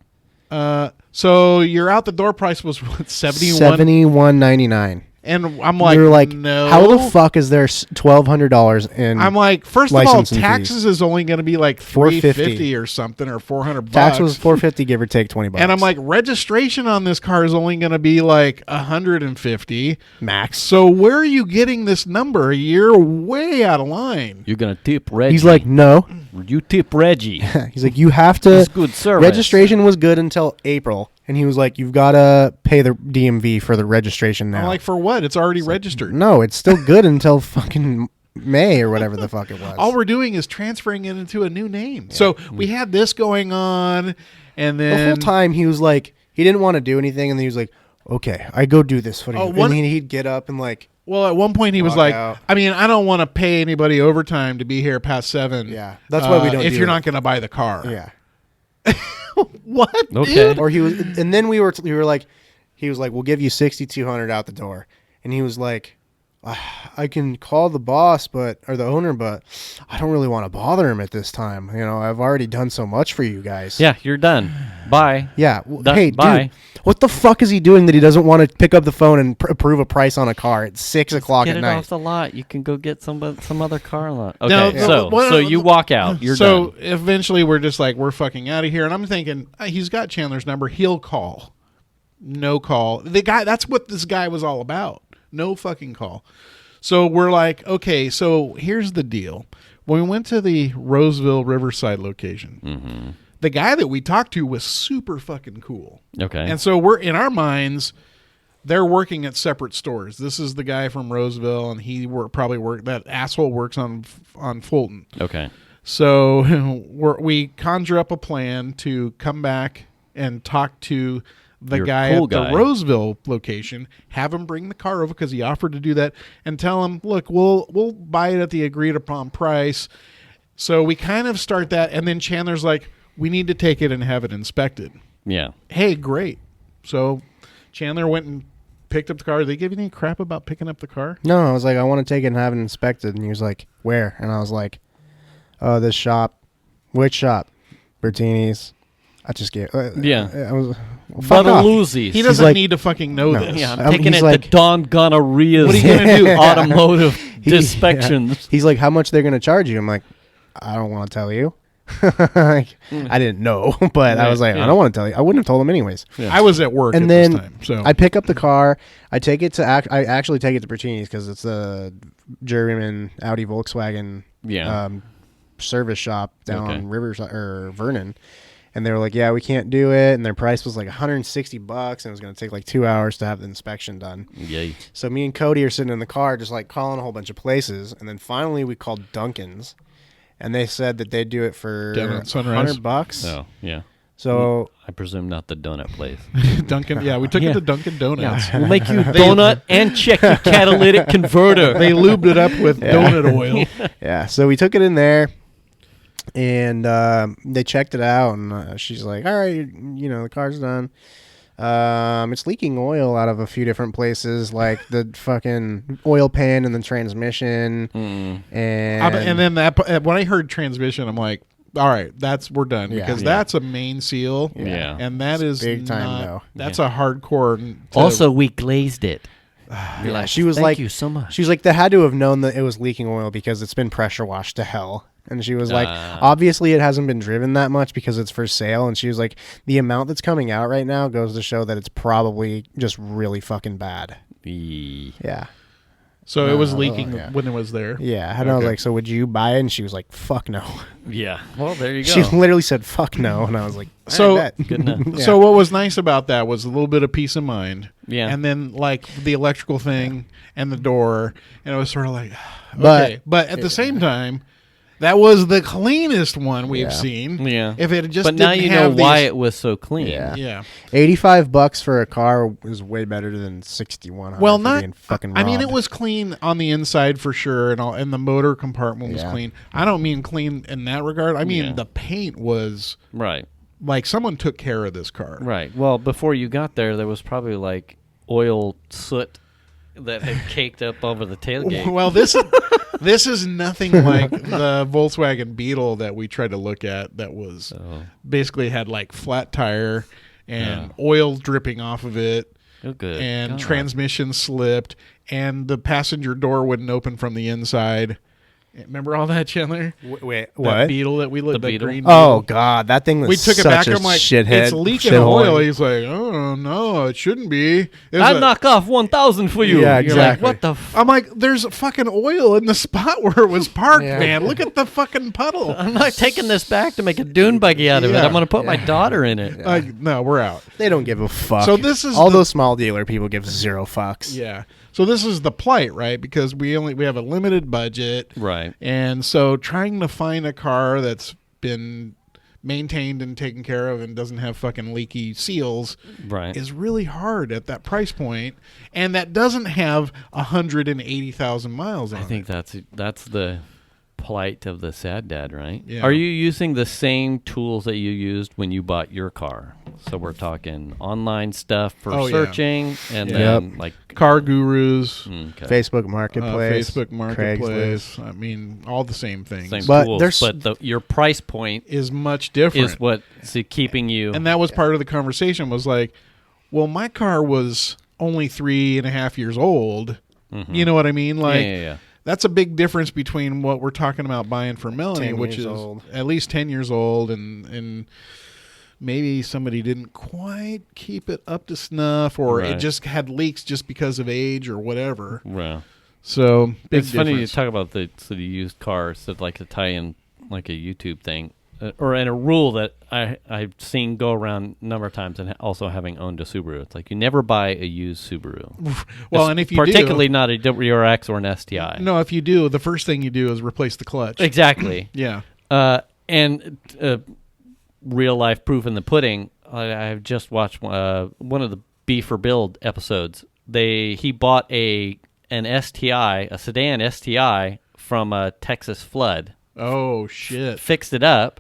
so your out the door price was what, 71? $71.99. And I'm like, You're like, no. how the fuck is there $1,200 in? I'm like, first of all, license and taxes is only going to be like $350 or something, or $400. tax was $450, give or take $20. And I'm like, registration on this car is only going to be like $150 max. So where are you getting this number? You're way out of line. You're gonna tip Reggie. He's like, no. you tip Reggie. He's like, you have to. It's good service. Registration was good until April, and he was like, you've got to pay the DMV for the registration now. I'm like, for what? It's already registered. No, it's still good until fucking May or whatever the fuck it was. All we're doing is transferring it into a new name. So we had this going on, and the then whole time he was like, he didn't want to do anything, and then he was like, okay, I go do this for you. one- and he'd get up and like, well, at one point he was Walk like, out. I mean, I don't want to pay anybody overtime to be here past 7. Yeah, that's why we don't If do you're it. not going to buy the car. yeah. What? Okay. dude? Or he was, and then we were like, he was like, we'll give you $6,200 out the door, and he was like, I can call the boss, or the owner, but I don't really want to bother him at this time. You know, I've already done so much for you guys. Yeah, you're done. Bye. Yeah. Hey, bye. dude, what the fuck is he doing that he doesn't want to pick up the phone and approve a price on a car at 6 o'clock Get at it night? off the lot. You can go get some other car lot. Okay, No, so you walk out. You're so done. eventually we're just like, we're fucking out of here. And I'm thinking, he's got Chandler's number. He'll call. No call. The guy, that's what this guy was all about. No fucking call. So we're like, okay, so here's the deal. When we went to the Roseville Riverside location, the guy that we talked to was super fucking cool. Okay. And so we're, in our minds, they're working at separate stores. This is the guy from Roseville, and he that asshole works on Fulton. Okay. So we conjure up a plan to come back and talk to the Your guy cool at guy. the Roseville location, have him bring the car over because he offered to do that, and tell him, look, we'll buy it at the agreed upon price. So we kind of start that, and then Chandler's like, we need to take it and have it inspected. Yeah. Hey, great. So Chandler went and picked up the car. Did they give you any crap about picking up the car? No, I was like, I want to take it and have it inspected. And he was like, where? And I was like, oh, this shop. Which shop? Bertini's. I just gave. Yeah. I was. Fuck off. Buttaluzzi's. He doesn't like- need to fucking know No. this. Yeah, I'm I mean, taking he's it like- to Don Gonorrhea's What are you gonna do? automotive He- inspections. yeah. He's like, how much they're going to charge you? I'm like, I don't want to tell you. Like, I didn't know, but I was like, Yeah. I don't want to tell you. I wouldn't have told him anyways. I was at work And at then this time. So I pick up the car. I take it to. I actually take it to Bertini's because it's a German Audi Volkswagen Yeah. service shop down Okay. on Riverside or Vernon. And they were like, yeah, we can't do it. And their price was like $160, and it was going to take like 2 hours to have the inspection done. Yay. So me and Cody are sitting in the car just like calling a whole bunch of places. And then finally we called Duncan's, and they said that they'd do it for Down on Sunrise? $100. Oh, yeah. So I presume not the donut place. Dunkin', yeah, we took it to Dunkin' Donuts. We'll make you a donut and check your catalytic converter. They lubed it up with donut oil. yeah, so we took it in there, and they checked it out, and she's like, "All right, the car's done. It's leaking oil out of a few different places, like the fucking oil pan and the transmission, and then when I heard transmission, I'm like, all right, we're done because that's a main seal, and that is big time though. That's a hardcore. Also, we glazed it. Yeah, she was Thank you so much. She was like, they had to have known that it was leaking oil because it's been pressure washed to hell. And she was like, obviously it hasn't been driven that much because it's for sale. And she was like, the amount that's coming out right now goes to show that it's probably just really fucking bad. Yeah. So it was leaking when it was there. Yeah. And I was like, so would you buy it? And she was like, fuck no. Yeah. Well, there you go. She literally said, fuck no. And I was like, good enough. So what was nice about that was a little bit of peace of mind. Yeah. And then like the electrical thing and the door. And it was sort of like, okay. But at the same time, that was the cleanest one we've seen. Yeah. If it just but now you know why it was so clean. Yeah. $85 for a car is way better than $6,100. Well, for not. being fucking I mean, it robbed. was clean on the inside for sure, and the motor compartment was clean. I don't mean clean in that regard. I mean the paint was right. Like someone took care of this car. Right. Well, before you got there was probably like oil soot that had caked up over the tailgate. Well, this is nothing like the Volkswagen Beetle that we tried to look at. That was basically had like flat tire and oil dripping off of it. Oh, good. And transmission slipped, and the passenger door wouldn't open from the inside. Remember all that, Chandler? Wait, that what? Beetle that we looked, The the Beetle? green Oh Beetle. God, that thing was We took it such back. a I'm like, shithead. it's leaking shithole. oil. He's like, oh no, it shouldn't be. I'd knock off 1,000 for you. Yeah, You're like, exactly. what the I'm like, there's fucking oil in the spot where it was parked, Yeah. man. Look at the fucking puddle. I'm not taking this back to make a dune buggy out of it. Yeah. I'm going to put my daughter in it. Like, no, we're out. They don't give a fuck. So this is all the- those small dealer people give zero fucks. Yeah. So this is the plight, right? Because we have a limited budget. Right. And so trying to find a car that's been maintained and taken care of and doesn't have fucking leaky seals Right. is really hard at that price point, and that doesn't have 180,000 miles on I think that's the plight of the sad dad, right? Yeah. Are you using the same tools that you used when you bought your car? So we're talking online stuff for Oh, yeah. searching, and Yeah. then like Car Gurus, okay. Facebook Marketplace, Facebook Marketplace. Craigslist. I mean, all the same things. same But tools, there's- but your price point Is much different. is what's keeping you. And that was part of the conversation was like, well, my car was only 3.5 years old. You know what I mean? Like, yeah. that's a big difference between what we're talking about buying for Melanie, 10 which years is old. at least 10 years old, and maybe somebody didn't quite keep it up to snuff, or it Right. just had leaks just because of age or whatever. Well, So big it's funny you difference. talk about the used cars that like to tie in like a YouTube thing, or in a rule that I've seen go around a number of times, and also having owned a Subaru. It's like you never buy a used Subaru. Well, It's and if you particularly not a WRX or an STI. no, if you do, the first thing you do is replace the clutch. Exactly. Yeah. And real life proof in the pudding. I've just watched one of the B for Build episodes. He bought an STI, a sedan STI from a Texas flood. Oh shit. Fixed it up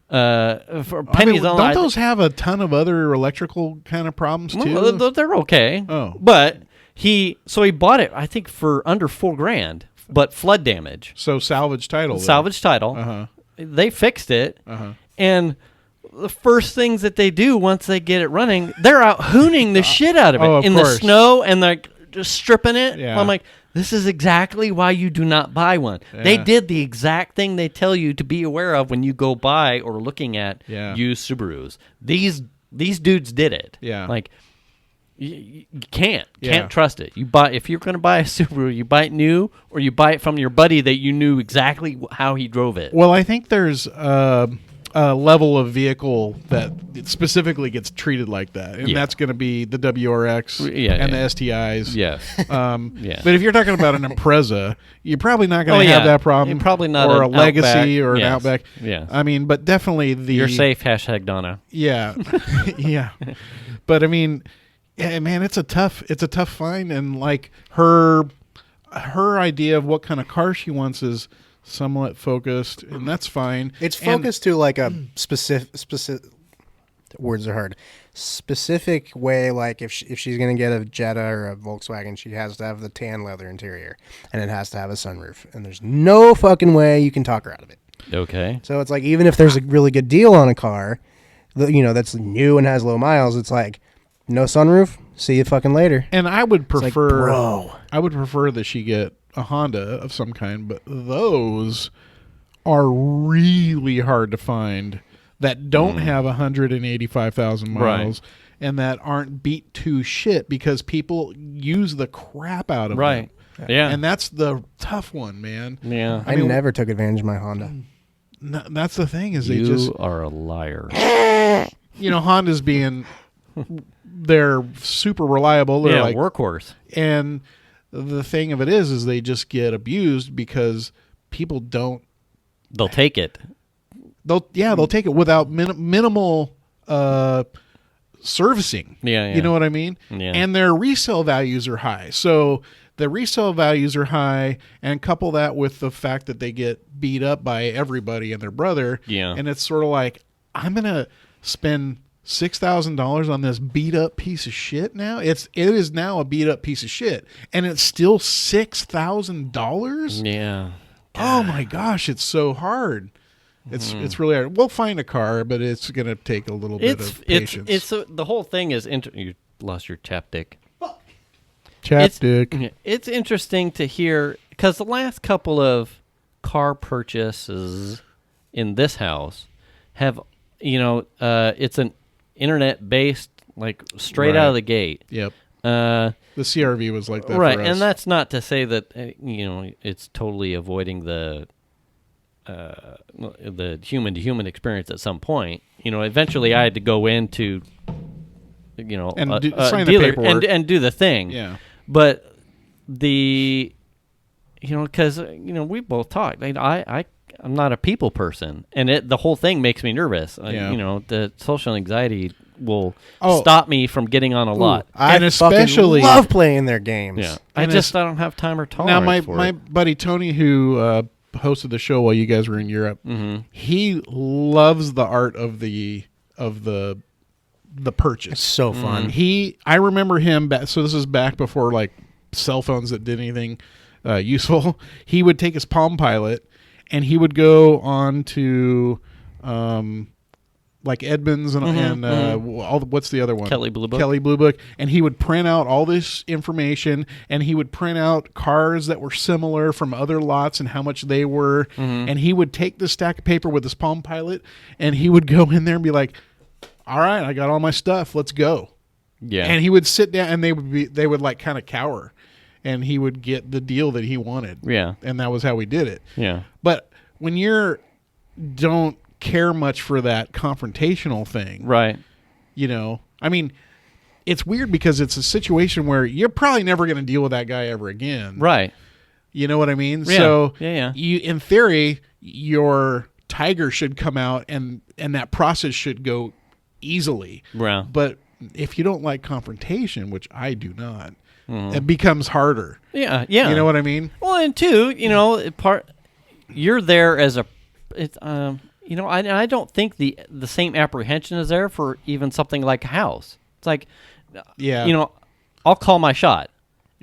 for I pennies mean, on. don't those have a ton of other electrical kind of problems too? Well, they're okay. Oh. But he bought it, I think, for under $4,000, but flood damage, So salvage title. then. salvage title. Uh-huh. They fixed it, Uh-huh. and the first things that they do once they get it running, they're out hooning the shit out of it Oh, of in course. the snow, and they're just stripping it. Yeah. I'm like, this is exactly why you do not buy one. They Yeah. did the exact thing they tell you to be aware of when you go buy or looking at Yeah. used Subarus. These dudes did it. Yeah. Like you can't Yeah. trust it. You buy, if you're going to buy a Subaru, you buy it new, or you buy it from your buddy that you knew exactly how he drove it. Well, I think there's level of vehicle that it specifically gets treated like that, and that's going to be the WRX and the STIs. Yes. But if you're talking about an Impreza, you're probably not going to have that problem. You're probably not or a an Legacy Outback. or an Outback. Yeah. I mean, but definitely You're safe. #Donna. Yeah. Yeah. But I mean, yeah, man, it's a tough find, and like her idea of what kind of car she wants is somewhat focused, and that's fine. It's focused to like a specific words are hard. Specific way, like if she's gonna get a Jetta or a Volkswagen, she has to have the tan leather interior, and it has to have a sunroof, and there's no fucking way you can talk her out of it. Okay. So it's like, even if there's a really good deal on a car, that's new and has low miles, it's like, no sunroof, see you fucking later. And I would prefer, I would prefer that she get a Honda of some kind, but those are really hard to find that don't have 185,000 miles and that aren't beat to shit because people use the crap out of them. Yeah. And that's the tough one, man. Yeah. I never took advantage of my Honda. No, that's the thing is You are a liar. Honda's being, they're super reliable. They're like workhorse. And the thing of it is they just get abused because people don't. They'll take it. They'll take it without minimal servicing. Yeah. You know what I mean? Yeah. And their resale values are high. So the resale values are high, and couple that with the fact that they get beat up by everybody and their brother. Yeah. And it's sort of like, I'm gonna spend $6,000 on this beat up piece of shit now. It is now a beat up piece of shit, and it's still $6,000. Yeah. Oh my gosh, it's so hard. It's really hard. We'll find a car, but it's going to take a little bit of patience. It's the whole thing is you lost your chapstick. Chapstick. It's interesting to hear because the last couple of car purchases in this house have, it's an internet based, like straight out of the gate. Yep. The CRV was like that, right? for us. And that's not to say that it's totally avoiding the human to human experience at some point. Eventually I had to go into and a sign the dealer paperwork and do the thing. Yeah. But because we both talked. I'm not a people person, and the whole thing makes me nervous. The social anxiety will stop me from getting on a lot. I especially love playing their games. Yeah, I don't have time or tolerance. Now, for my it. buddy Tony, who hosted the show while you guys were in Europe, he loves the art of the purchase. It's so fun. I remember him back. So this is back before like cell phones that did anything useful. He would take his Palm Pilot and he would go on to like Edmunds and what's the other one? Kelley Blue Book. Kelley Blue Book. And he would print out all this information, and he would print out cars that were similar from other lots and how much they were. And he would take the stack of paper with his Palm Pilot, and he would go in there and be like, all right, I got all my stuff. Let's go. Yeah. And he would sit down, and they would like kind of cower, and he would get the deal that he wanted. Yeah. And that was how we did it. Yeah. But when don't care much for that confrontational thing, right? I mean, it's weird because it's a situation where you're probably never going to deal with that guy ever again, right? You know what I mean? Yeah. So you, in theory, your Tiger should come out and that process should go easily. Right. But if you don't like confrontation, which I do not, it becomes harder. Yeah. You know what I mean? Well, and two, you're there as a, I don't think the same apprehension is there for even something like a house. It's like, I'll call my shot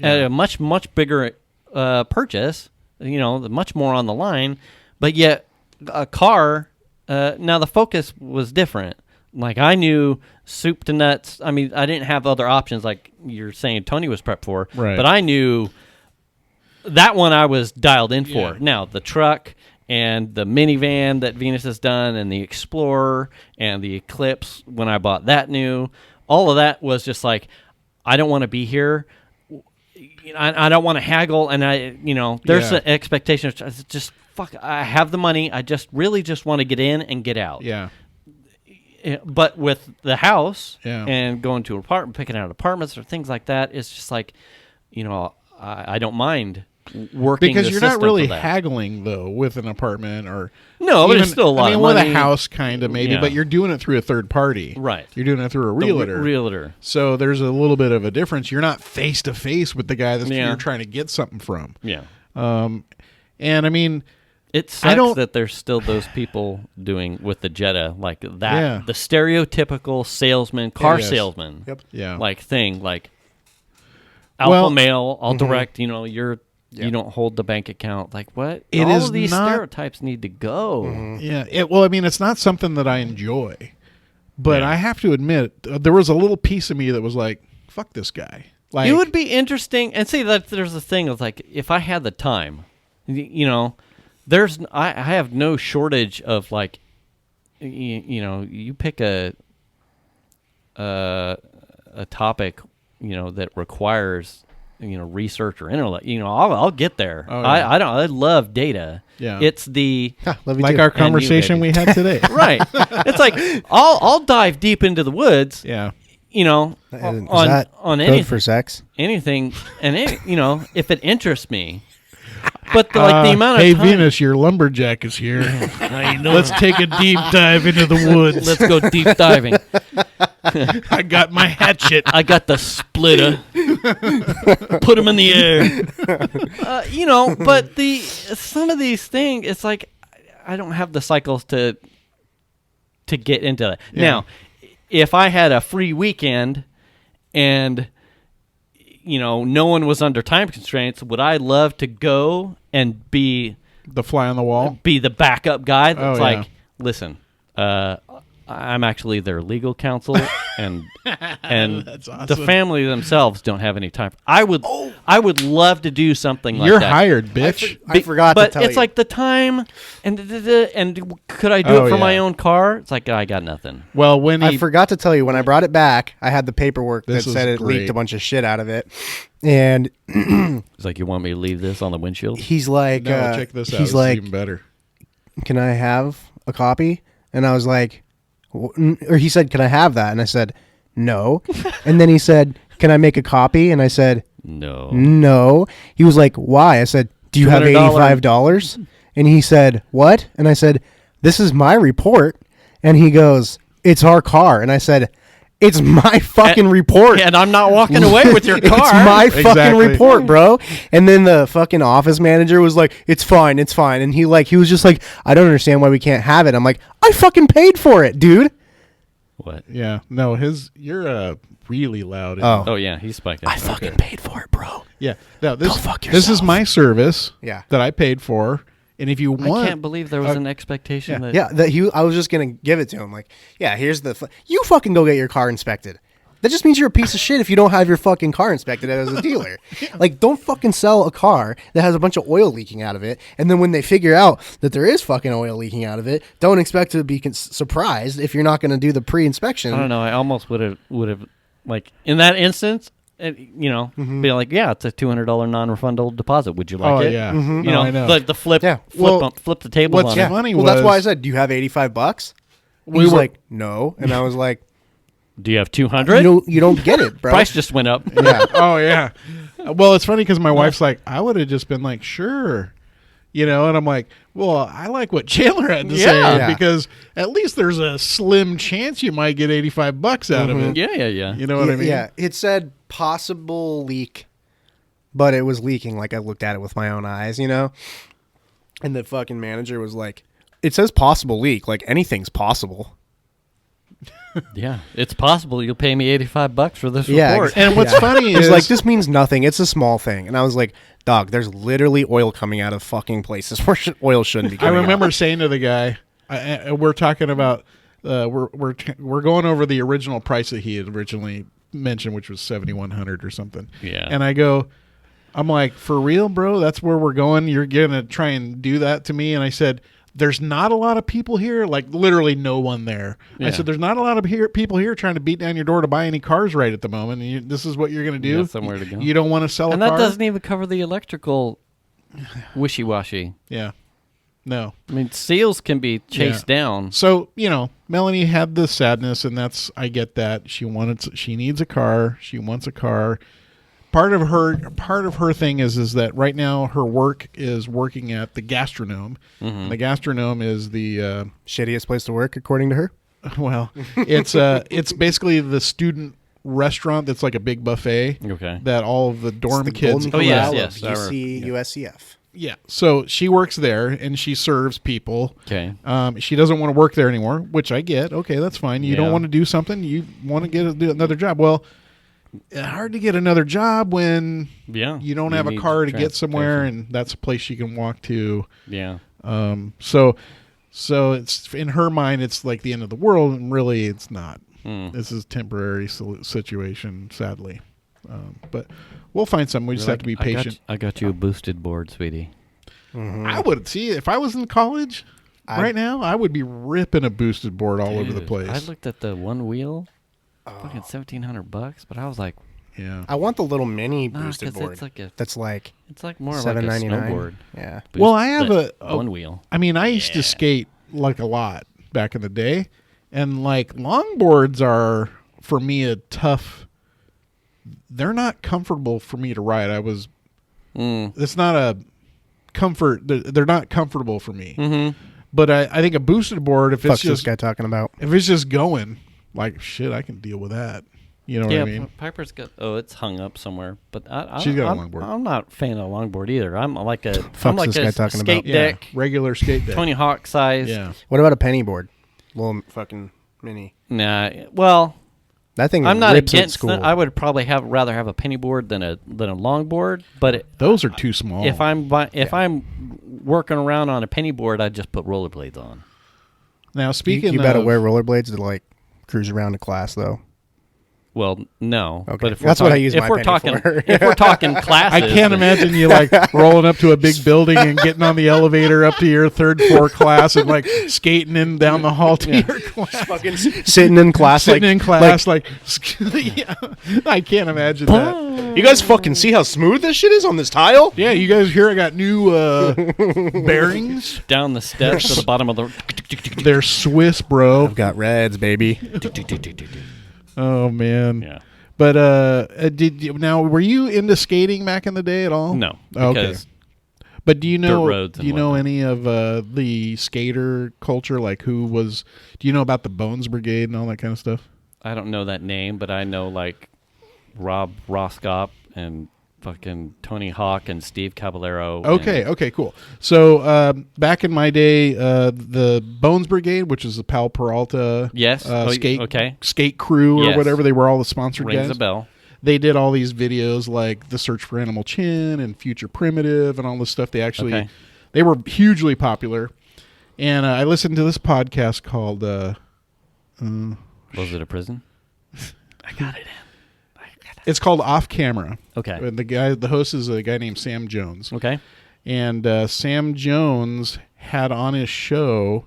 at a much, much bigger purchase, much more on the line, but yet a car, now the focus was different. Like I knew soup to nuts. I mean, I didn't have other options like you're saying Tony was prepped for, right. But I knew that one I was dialed in for. Now the truck and the minivan that Venus has done and the Explorer and the Eclipse when I bought that new, all of that was just like, I don't want to be here. I don't want to haggle, and there's Yeah. an expectation of just fuck. I have the money. I just want to get in and get out. Yeah. But with the house Yeah. and going to an apartment, picking out apartments or things like that, it's just like, I don't mind working Because the you're not system really for that. haggling though with an apartment or No, but it's still a lot of with money. a house kind of maybe, Yeah. but you're doing it through a third party. Right. You're doing it through a The realtor. realtor. So there's a little bit of a difference. You're not face to face with the guy that Yeah. you're trying to get something from. Yeah. And I mean, It sucks that there's still those people doing with the Jetta like that. Yeah. The stereotypical salesman, car Yes. salesman, Yep. yeah. like thing, like alpha Well- male, all direct. You don't hold the bank account. Like what? It all is of these not- stereotypes need to go. Yeah. Well, I mean, it's not something that I enjoy, but Yeah. I have to admit, there was a little piece of me that was like, "Fuck this guy." Like, It would be interesting, and see that there's a thing of like, if I had the time, I have no shortage of like, you pick a topic, that requires, research or internet. I'll get there. Oh, yeah. I love data. Yeah. It's the Love you like too. our conversation baby. we had today. right. It's like I'll dive deep into the woods. Yeah. Is on that on code anything. for sex? Anything, and if it interests me, but the amount of Hey time, Venus, your lumberjack is here. Let's take a deep dive into the woods. let's go deep diving. I got my hatchet. I got the splitter. Put him in the air. But some of these things, it's like I don't have the cycles to get into that. Yeah. Now, if I had a free weekend and no one was under time constraints, would I love to go and be The fly on the wall. the backup guy that's Oh, yeah. like, listen, I'm actually their legal counsel, and That's awesome. the family themselves don't have any time. I would love to do something like You're that. hired, bitch. I forgot but to tell it's you. like the time and could I do Oh, it for my yeah. own car? It's like I got nothing. Well, when I he forgot to tell you, when I brought it back, I had the paperwork that This is said it great. leaked a bunch of shit out of it. And It's like, you want me to leave this on the windshield? he's like, no, check this out. he's It's like, even better. can I have a copy? And I was like, or he said, can I have that? And I said, no. And then he said, can I make a copy? And I said, No. no. He was like, why? I said, do you have $200? $85? And he said, what? And I said, this is my report. And he goes, it's our car. And I said, it's my fucking report. And I'm not walking away with your car. It's my fucking Exactly. report, bro. And then the fucking office manager was like, it's fine. And he was just like, I don't understand why we can't have it. I'm like, I fucking paid for it, dude. What? Yeah. No, you're really loud. Oh. Oh yeah, he's spiked. I fucking paid for it, bro. Yeah. No, Go fuck this is yourself. my service. Yeah. That I paid for. And if you I want, can't believe there was an expectation that. Yeah, I was just gonna give it to him. Like, yeah, here's you fucking go get your car inspected. That just means you're a piece of shit if you don't have your fucking car inspected as a dealer. Like, don't fucking sell a car that has a bunch of oil leaking out of it, and then when they figure out that there is fucking oil leaking out of it, don't expect to be surprised if you're not going to do the pre-inspection. I don't know. I almost would have like in that instance, be like, yeah, it's a $200 non-refundable deposit. Would you like oh it? yeah, Mm-hmm. You know, I know. the flip, Yeah. flip the tables what's on it. funny Well, was that's why I said, do you have $85? And We he's were- like, no, and I was like, Do you have 200? you don't get it, bro. Price just went up. Yeah. oh yeah. Well, it's funny because my wife's like, I would have just been like, sure, and I'm like, well, I like what Chandler had to say Yeah. because at least there's a slim chance you might get $85 out of it. Yeah. You know what I mean? Yeah, it said possible leak, but it was leaking. Like, I looked at it with my own eyes, And the fucking manager was like, it says possible leak. Like, anything's possible. Yeah, it's possible you'll pay me $85 for this Yeah, report. exactly. And what's Yeah. funny It's is like, this means nothing. It's a small thing. And I was like, dog, there's literally oil coming out of fucking places where oil shouldn't be I coming remember out. saying to the guy, we're talking about we're going over the original price that he had originally mentioned, which was $7,100 or something. Yeah. And I'm like, for real, bro? That's where we're going? You're gonna try and do that to me? And I said, there's not a lot of people here, like literally no one there. Yeah. I said, there's not a lot of people here trying to beat down your door to buy any cars right at the moment. And this is what you're going to do? You got somewhere to go. You don't want to sell and a car? that doesn't even cover the electrical wishy-washy. Yeah. No. I mean, seals can be chased down. So, Melanie had the sadness, and I get that. She needs a car. She wants a car. Part of her thing is that right now her work is working at the Gastronome. Mm-hmm. The Gastronome is the Shittiest place to work, according to her. well, it's basically the student restaurant that's like a big buffet. Okay. That all of the dorm kids. Golden Corral yes. of UC, USCF. Yeah. So she works there and she serves people. Okay. She doesn't want to work there anymore, which I get. Okay, that's fine. You Yeah. don't want to do something. You want to do another job. Well, it's hard to get another job when you don't have a need car to get somewhere, transportation. and that's a place you can walk to. Yeah. So it's in her mind, it's like the end of the world, and really, it's not. This is a temporary situation, sadly. But we'll find something. We just have to be patient. I got you a boosted board, sweetie. I would see if I was in college right now, I would be ripping a boosted board all over the Dude, place. I looked at the one wheel, fucking $1,700, but I was like, Yeah. I want the little mini nah, boosted 'cause board. it's like That's like more like a $7.99. snowboard. Yeah. Well, I have one wheel. I mean, I used to skate like a lot back in the day, and like longboards are for me a tough. They're not comfortable for me to ride. It's not a comfort. They're not comfortable for me. Mm-hmm. But I think a boosted board, if Fuck's it's this just guy talking about? if it's just going, like shit, I can deal with that. You know what I mean? Piper's got. Oh, it's hung up somewhere. But She's got a I'm, longboard. I'm not a fan of longboard either. I'm like a. Fuck's I'm like this a guy talking skate about? deck, Regular skate deck. Tony Hawk size. Yeah. What about a penny board? Little fucking mini. Nah. Well, That thing I'm not rips at against. school. I would probably rather have a penny board than a longboard. But Those are too small. if I'm working around on a penny board, I'd just put rollerblades on. Now you, speaking you of, better wear rollerblades to like cruise around to class though. Well, no. Okay. But if That's we're what I talking- use if my we're penny talking, for. if we're talking classes, I can't imagine you like rolling up to a big building and getting on the elevator up to your third floor class and like skating in down the hall to your class. Fucking sitting in class, Sitting in class, like, yeah, I can't imagine that. you guys fucking see how smooth this shit is on this tile? Yeah, you guys here? I got new bearings. down the steps to the bottom of the. They're Swiss, bro. I've got reds, baby. Oh man. Yeah. But now were you into skating back in the day at all? No. Okay. Because But do you know roads and whatnot. any of the skater culture? Like who was? Do you know about the Bones Brigade and all that kind of stuff? I don't know that name, but I know like Rob Roskop and fucking Tony Hawk and Steve Caballero. Okay, cool. So back in my day, the Bones Brigade, which is the Pal Peralta, Yes. skate crew or Yes. whatever, they were all the sponsored Rings guys. a bell. They did all these videos like The Search for Animal Chin and Future Primitive and all this stuff. They were hugely popular. And I listened to this podcast called Was it a prison? I got it in. it's called Off Camera. Okay. And the host is a guy named Sam Jones. Okay. And Sam Jones had on his show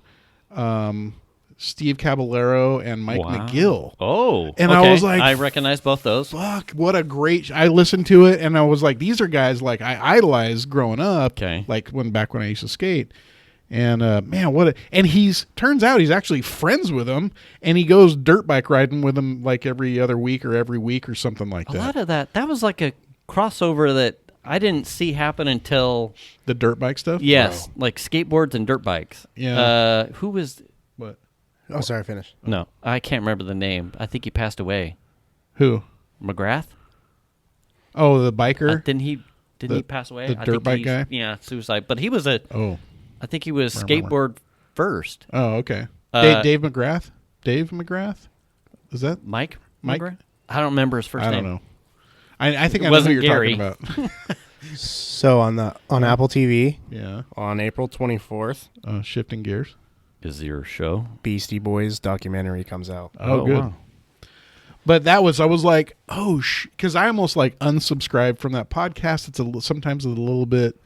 Steve Caballero and Mike McGill. Oh. And okay. I was like, I recognize both those. fuck, what a great I listened to it and I was like, these are guys like I idolized growing up. Okay. Like back when I used to skate. And man, turns out he's actually friends with him and he goes dirt bike riding with him like every other week or something like A that. lot of that was like a crossover that I didn't see happen until The dirt bike stuff? yes, like skateboards and dirt bikes. Yeah. Who was What? Oh, sorry, finish. No, I can't remember the name. I think he passed away. Who? McGrath? Oh, the biker? Didn't he pass away? the I dirt think bike he's- guy? Yeah, suicide. But he was Oh. I think he was Remember. skateboard first. Oh, okay. Uh, Dave McGrath? Dave McGrath? Is that? Mike? Mike? McGrath? I don't remember his first I name. don't know. I think It I know who wasn't you're Gary. talking about. So on Apple TV Yeah. on April 24th, Shifting gears. Is your show? Beastie Boys documentary comes out. Oh, good. Wow. But I was like, because I almost like unsubscribed from that podcast. It's sometimes a little bit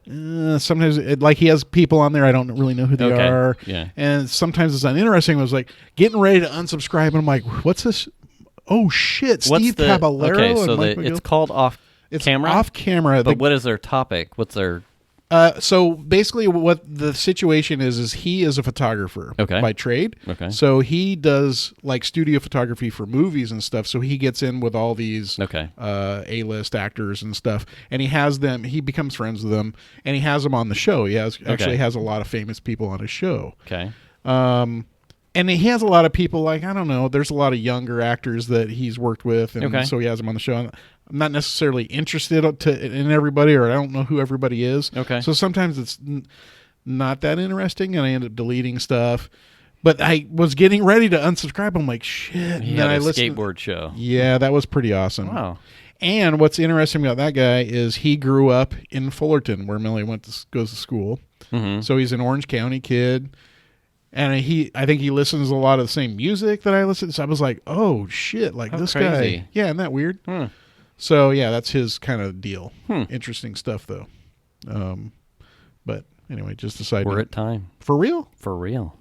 Sometimes, like he has people on there I don't really know who they are. Yeah. And sometimes it's uninteresting. It was like getting ready to unsubscribe, and I'm like, what's this? Oh, shit. Steve Caballero. Okay, so and Mike it's McGill. called off It's camera? off camera. But what is their topic? What's their... So basically what the situation is he is a photographer by trade. Okay. So he does like studio photography for movies and stuff. So he gets in with all these A-list actors and stuff, and he becomes friends with them, and he has them on the show. He actually has a lot of famous people on his show. Okay. And he has a lot of people, like, I don't know, there's a lot of younger actors that he's worked with, and so he has them on the show. I'm not necessarily interested in everybody, or I don't know who everybody is. Okay. So sometimes it's not that interesting, and I end up deleting stuff. But I was getting ready to unsubscribe. I'm like, shit. He had a skateboard show. Yeah, that was pretty awesome. Wow. And what's interesting about that guy is he grew up in Fullerton, where Millie goes to school. Mm-hmm. So he's an Orange County kid. And I think he listens to a lot of the same music that I listen to. So I was like, oh, shit, like this crazy. guy. Yeah, isn't that weird? So, yeah, that's his kind of deal. Interesting stuff, though. But anyway, just decided. We're at time. For real? For real.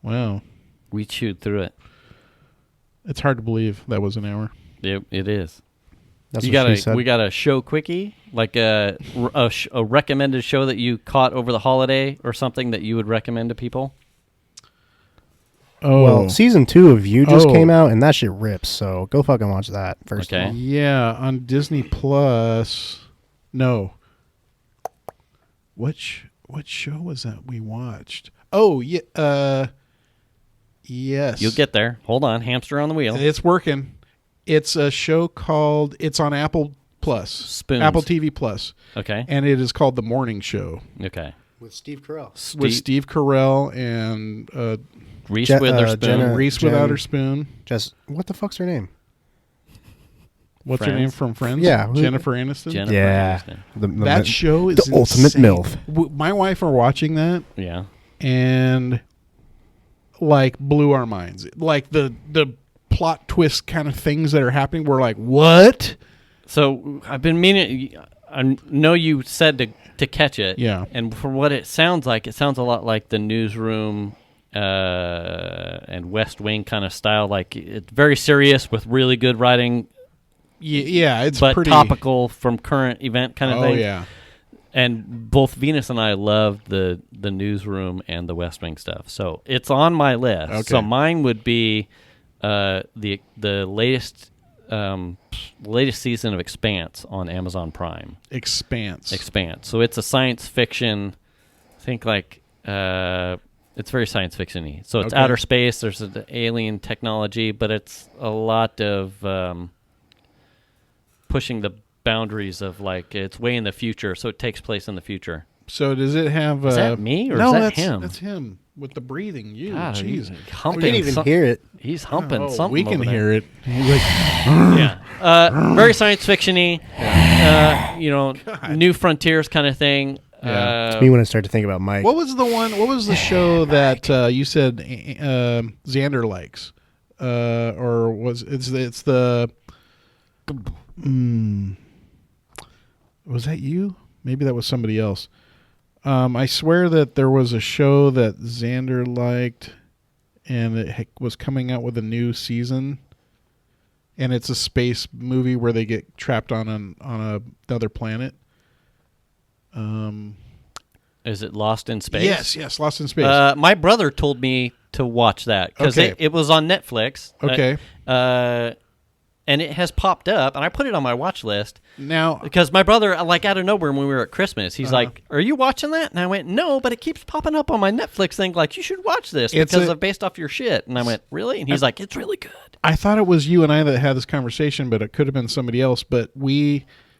Wow. We chewed through it. It's hard to believe that was an hour. It is. That's what she said. We got a show quickie, like a recommended show that you caught over the holiday or something that you would recommend to people? Oh. Well, season 2 of You just came out, and that shit rips. So go fucking watch that first. Okay. Of all. Yeah, on Disney Plus. No. What show was that we watched? Oh, yeah. Yes. You'll get there. Hold on. Hamster on the wheel. It's working. It's a show called. It's on Apple Plus. Spoons. Apple TV Plus. Okay. And it is called The Morning Show. Okay. With Steve Carell. With Steve Carell and Reese Witherspoon. Reese Witherspoon. What the fuck's her name? What's her name from Friends? Yeah. Jennifer Aniston? Aniston. That show is the ultimate MILF. My wife are watching that. Yeah. And like blew our minds. Like the plot twist kind of things that are happening. We're like, what? So I've been meaning. I know you said to catch it. Yeah. And from what it sounds a lot like the Newsroom and West Wing kind of style. Like it's very serious with really good writing. Yeah, it's but pretty topical from current event kind of thing. Oh yeah. And both Venus and I love the Newsroom and the West Wing stuff. So it's on my list. Okay. So mine would be the latest season of Expanse on Amazon Prime. Expanse. So it's a science fiction. I think it's very science fiction-y. So it's outer space. There's an alien technology, but it's a lot of pushing the boundaries of like it's way in the future. So it takes place in the future. So does it have? Is that me or no, is that him? That's him with the breathing. God, jeez, he's humping. We can't even hear it. He's humping something. We can over hear there. it. He's like, Yeah. Very science fiction-y. New frontiers kind of thing. Yeah. It's me when I start to think about Mike. What was the show that you said Xander likes? Or was it's the was that you? Maybe that was somebody else. I swear that there was a show that Xander liked, and it was coming out with a new season. And it's a space movie where they get trapped on another planet. Is it Lost in Space? Yes, Lost in Space. My brother told me to watch that because it was on Netflix. Okay. And it has popped up, and I put it on my watch list. Now, because my brother, like out of nowhere when we were at Christmas, he's like, "Are you watching that?" And I went, "No," but it keeps popping up on my Netflix thing. Like, you should watch this because of based off your shit. And I went, "Really?" And he's like, "It's really good." I thought it was you and I that had this conversation, but it could have been somebody else. But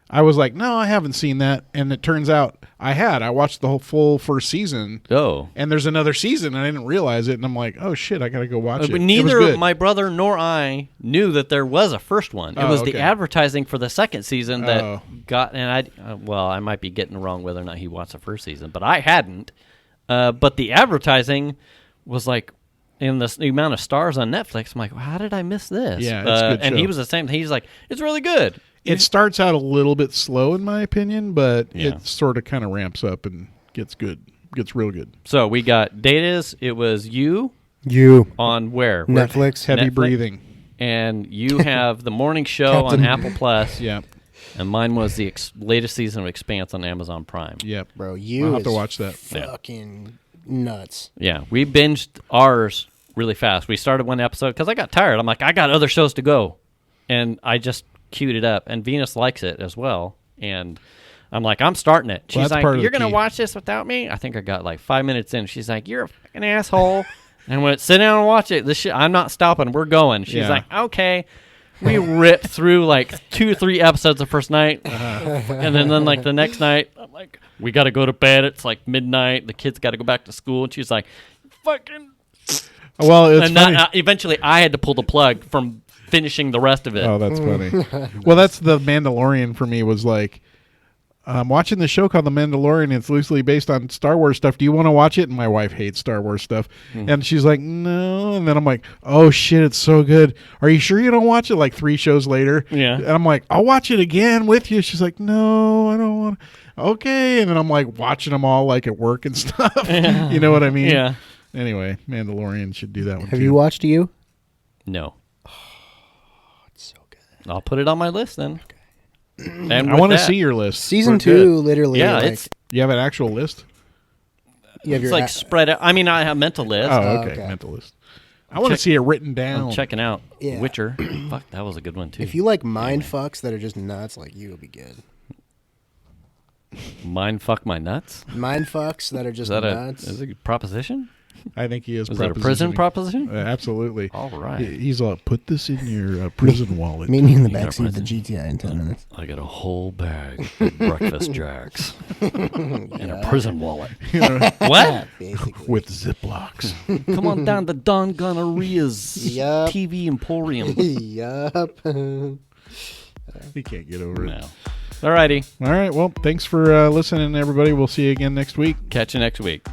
I was like, no, I haven't seen that. And it turns out I had. I watched the whole full first season. Oh. And there's another season, and I didn't realize it. And I'm like, oh, shit, I got to go watch it. But neither my brother nor I knew that there was a first one. It was the advertising for the second season that got, and I might be getting wrong whether or not he watched the first season, but I hadn't. But the advertising was like, in the amount of stars on Netflix, I'm like, well, how did I miss this? Yeah, it's a good and show. he was the same. He's like, it's really good. It starts out a little bit slow, in my opinion, but Yeah. it sort of kind of ramps up and gets good. Gets real good. So we got Dataz. It was you on where? Netflix. Heavy Netflix? breathing. And you have the morning show on Captain- Apple Plus. Yeah. And mine was the latest season of Expanse on Amazon Prime. Yep. Bro, you I'll have to is watch that. fucking nuts. Yeah, we binged ours really fast. We started one episode because I got tired. I'm like, I got other shows to go. And I just queued it up. And Venus likes it as well. And I'm like, I'm starting it. She's Well, that's like, part of you're the going to key. watch this without me? I think I got like 5 minutes in. She's like, you're a fucking asshole. And I went, sit down and watch it. This shit, I'm not stopping. We're going. She's Yeah. like, okay. We ripped through like 2 or 3 episodes the first night. And then like the next night, I'm like, we got to go to bed. It's like midnight. The kids got to go back to school. And she's like, fucking. Well, it's And funny. eventually I had to pull the plug from finishing the rest of it. Oh, that's funny. Well, that's the Mandalorian for me. Was like, I'm watching the show called The Mandalorian. It's loosely based on Star Wars stuff. Do you want to watch it? And my wife hates Star Wars stuff. And she's like, no. And then I'm like, oh, shit, it's so good. Are you sure you don't watch it? Like 3 shows later. Yeah. And I'm like, I'll watch it again with you. She's like, no, I don't want to. Okay. And then I'm like watching them all like at work and stuff. You know what I mean? Yeah. Anyway, Mandalorian should do that one Have too. you watched You? No. It's so good. I'll put it on my list then. And I with want to that, see your list. Season We're 2, good. literally. Yeah, like, it's You have an actual list? you have it's your like spread out. I mean, I have mental list. Oh, Oh, okay. okay. Mental list. I want to Check- see it written down. I'm checking out Yeah. Witcher. Fuck, that was a good one too. if you like mind fucks that are just nuts, like You will be good. Mind fuck my nuts. Mind fucks that are Is just that nuts. is it a proposition? I think he is. Is that a prison propositioning. proposition? Absolutely. All right. He's put this in your prison wallet. Meet me in the You got a backseat of the present? GTI in 10 minutes. I got a whole bag of breakfast jacks and a prison wallet. What? Basically. With Ziplocs. Come on down to Don Gonorrhea's Yup. TV Emporium. Yup. He can't get over it. No. Alrighty. All right. Well, thanks for listening, everybody. We'll see you again next week. Catch you next week.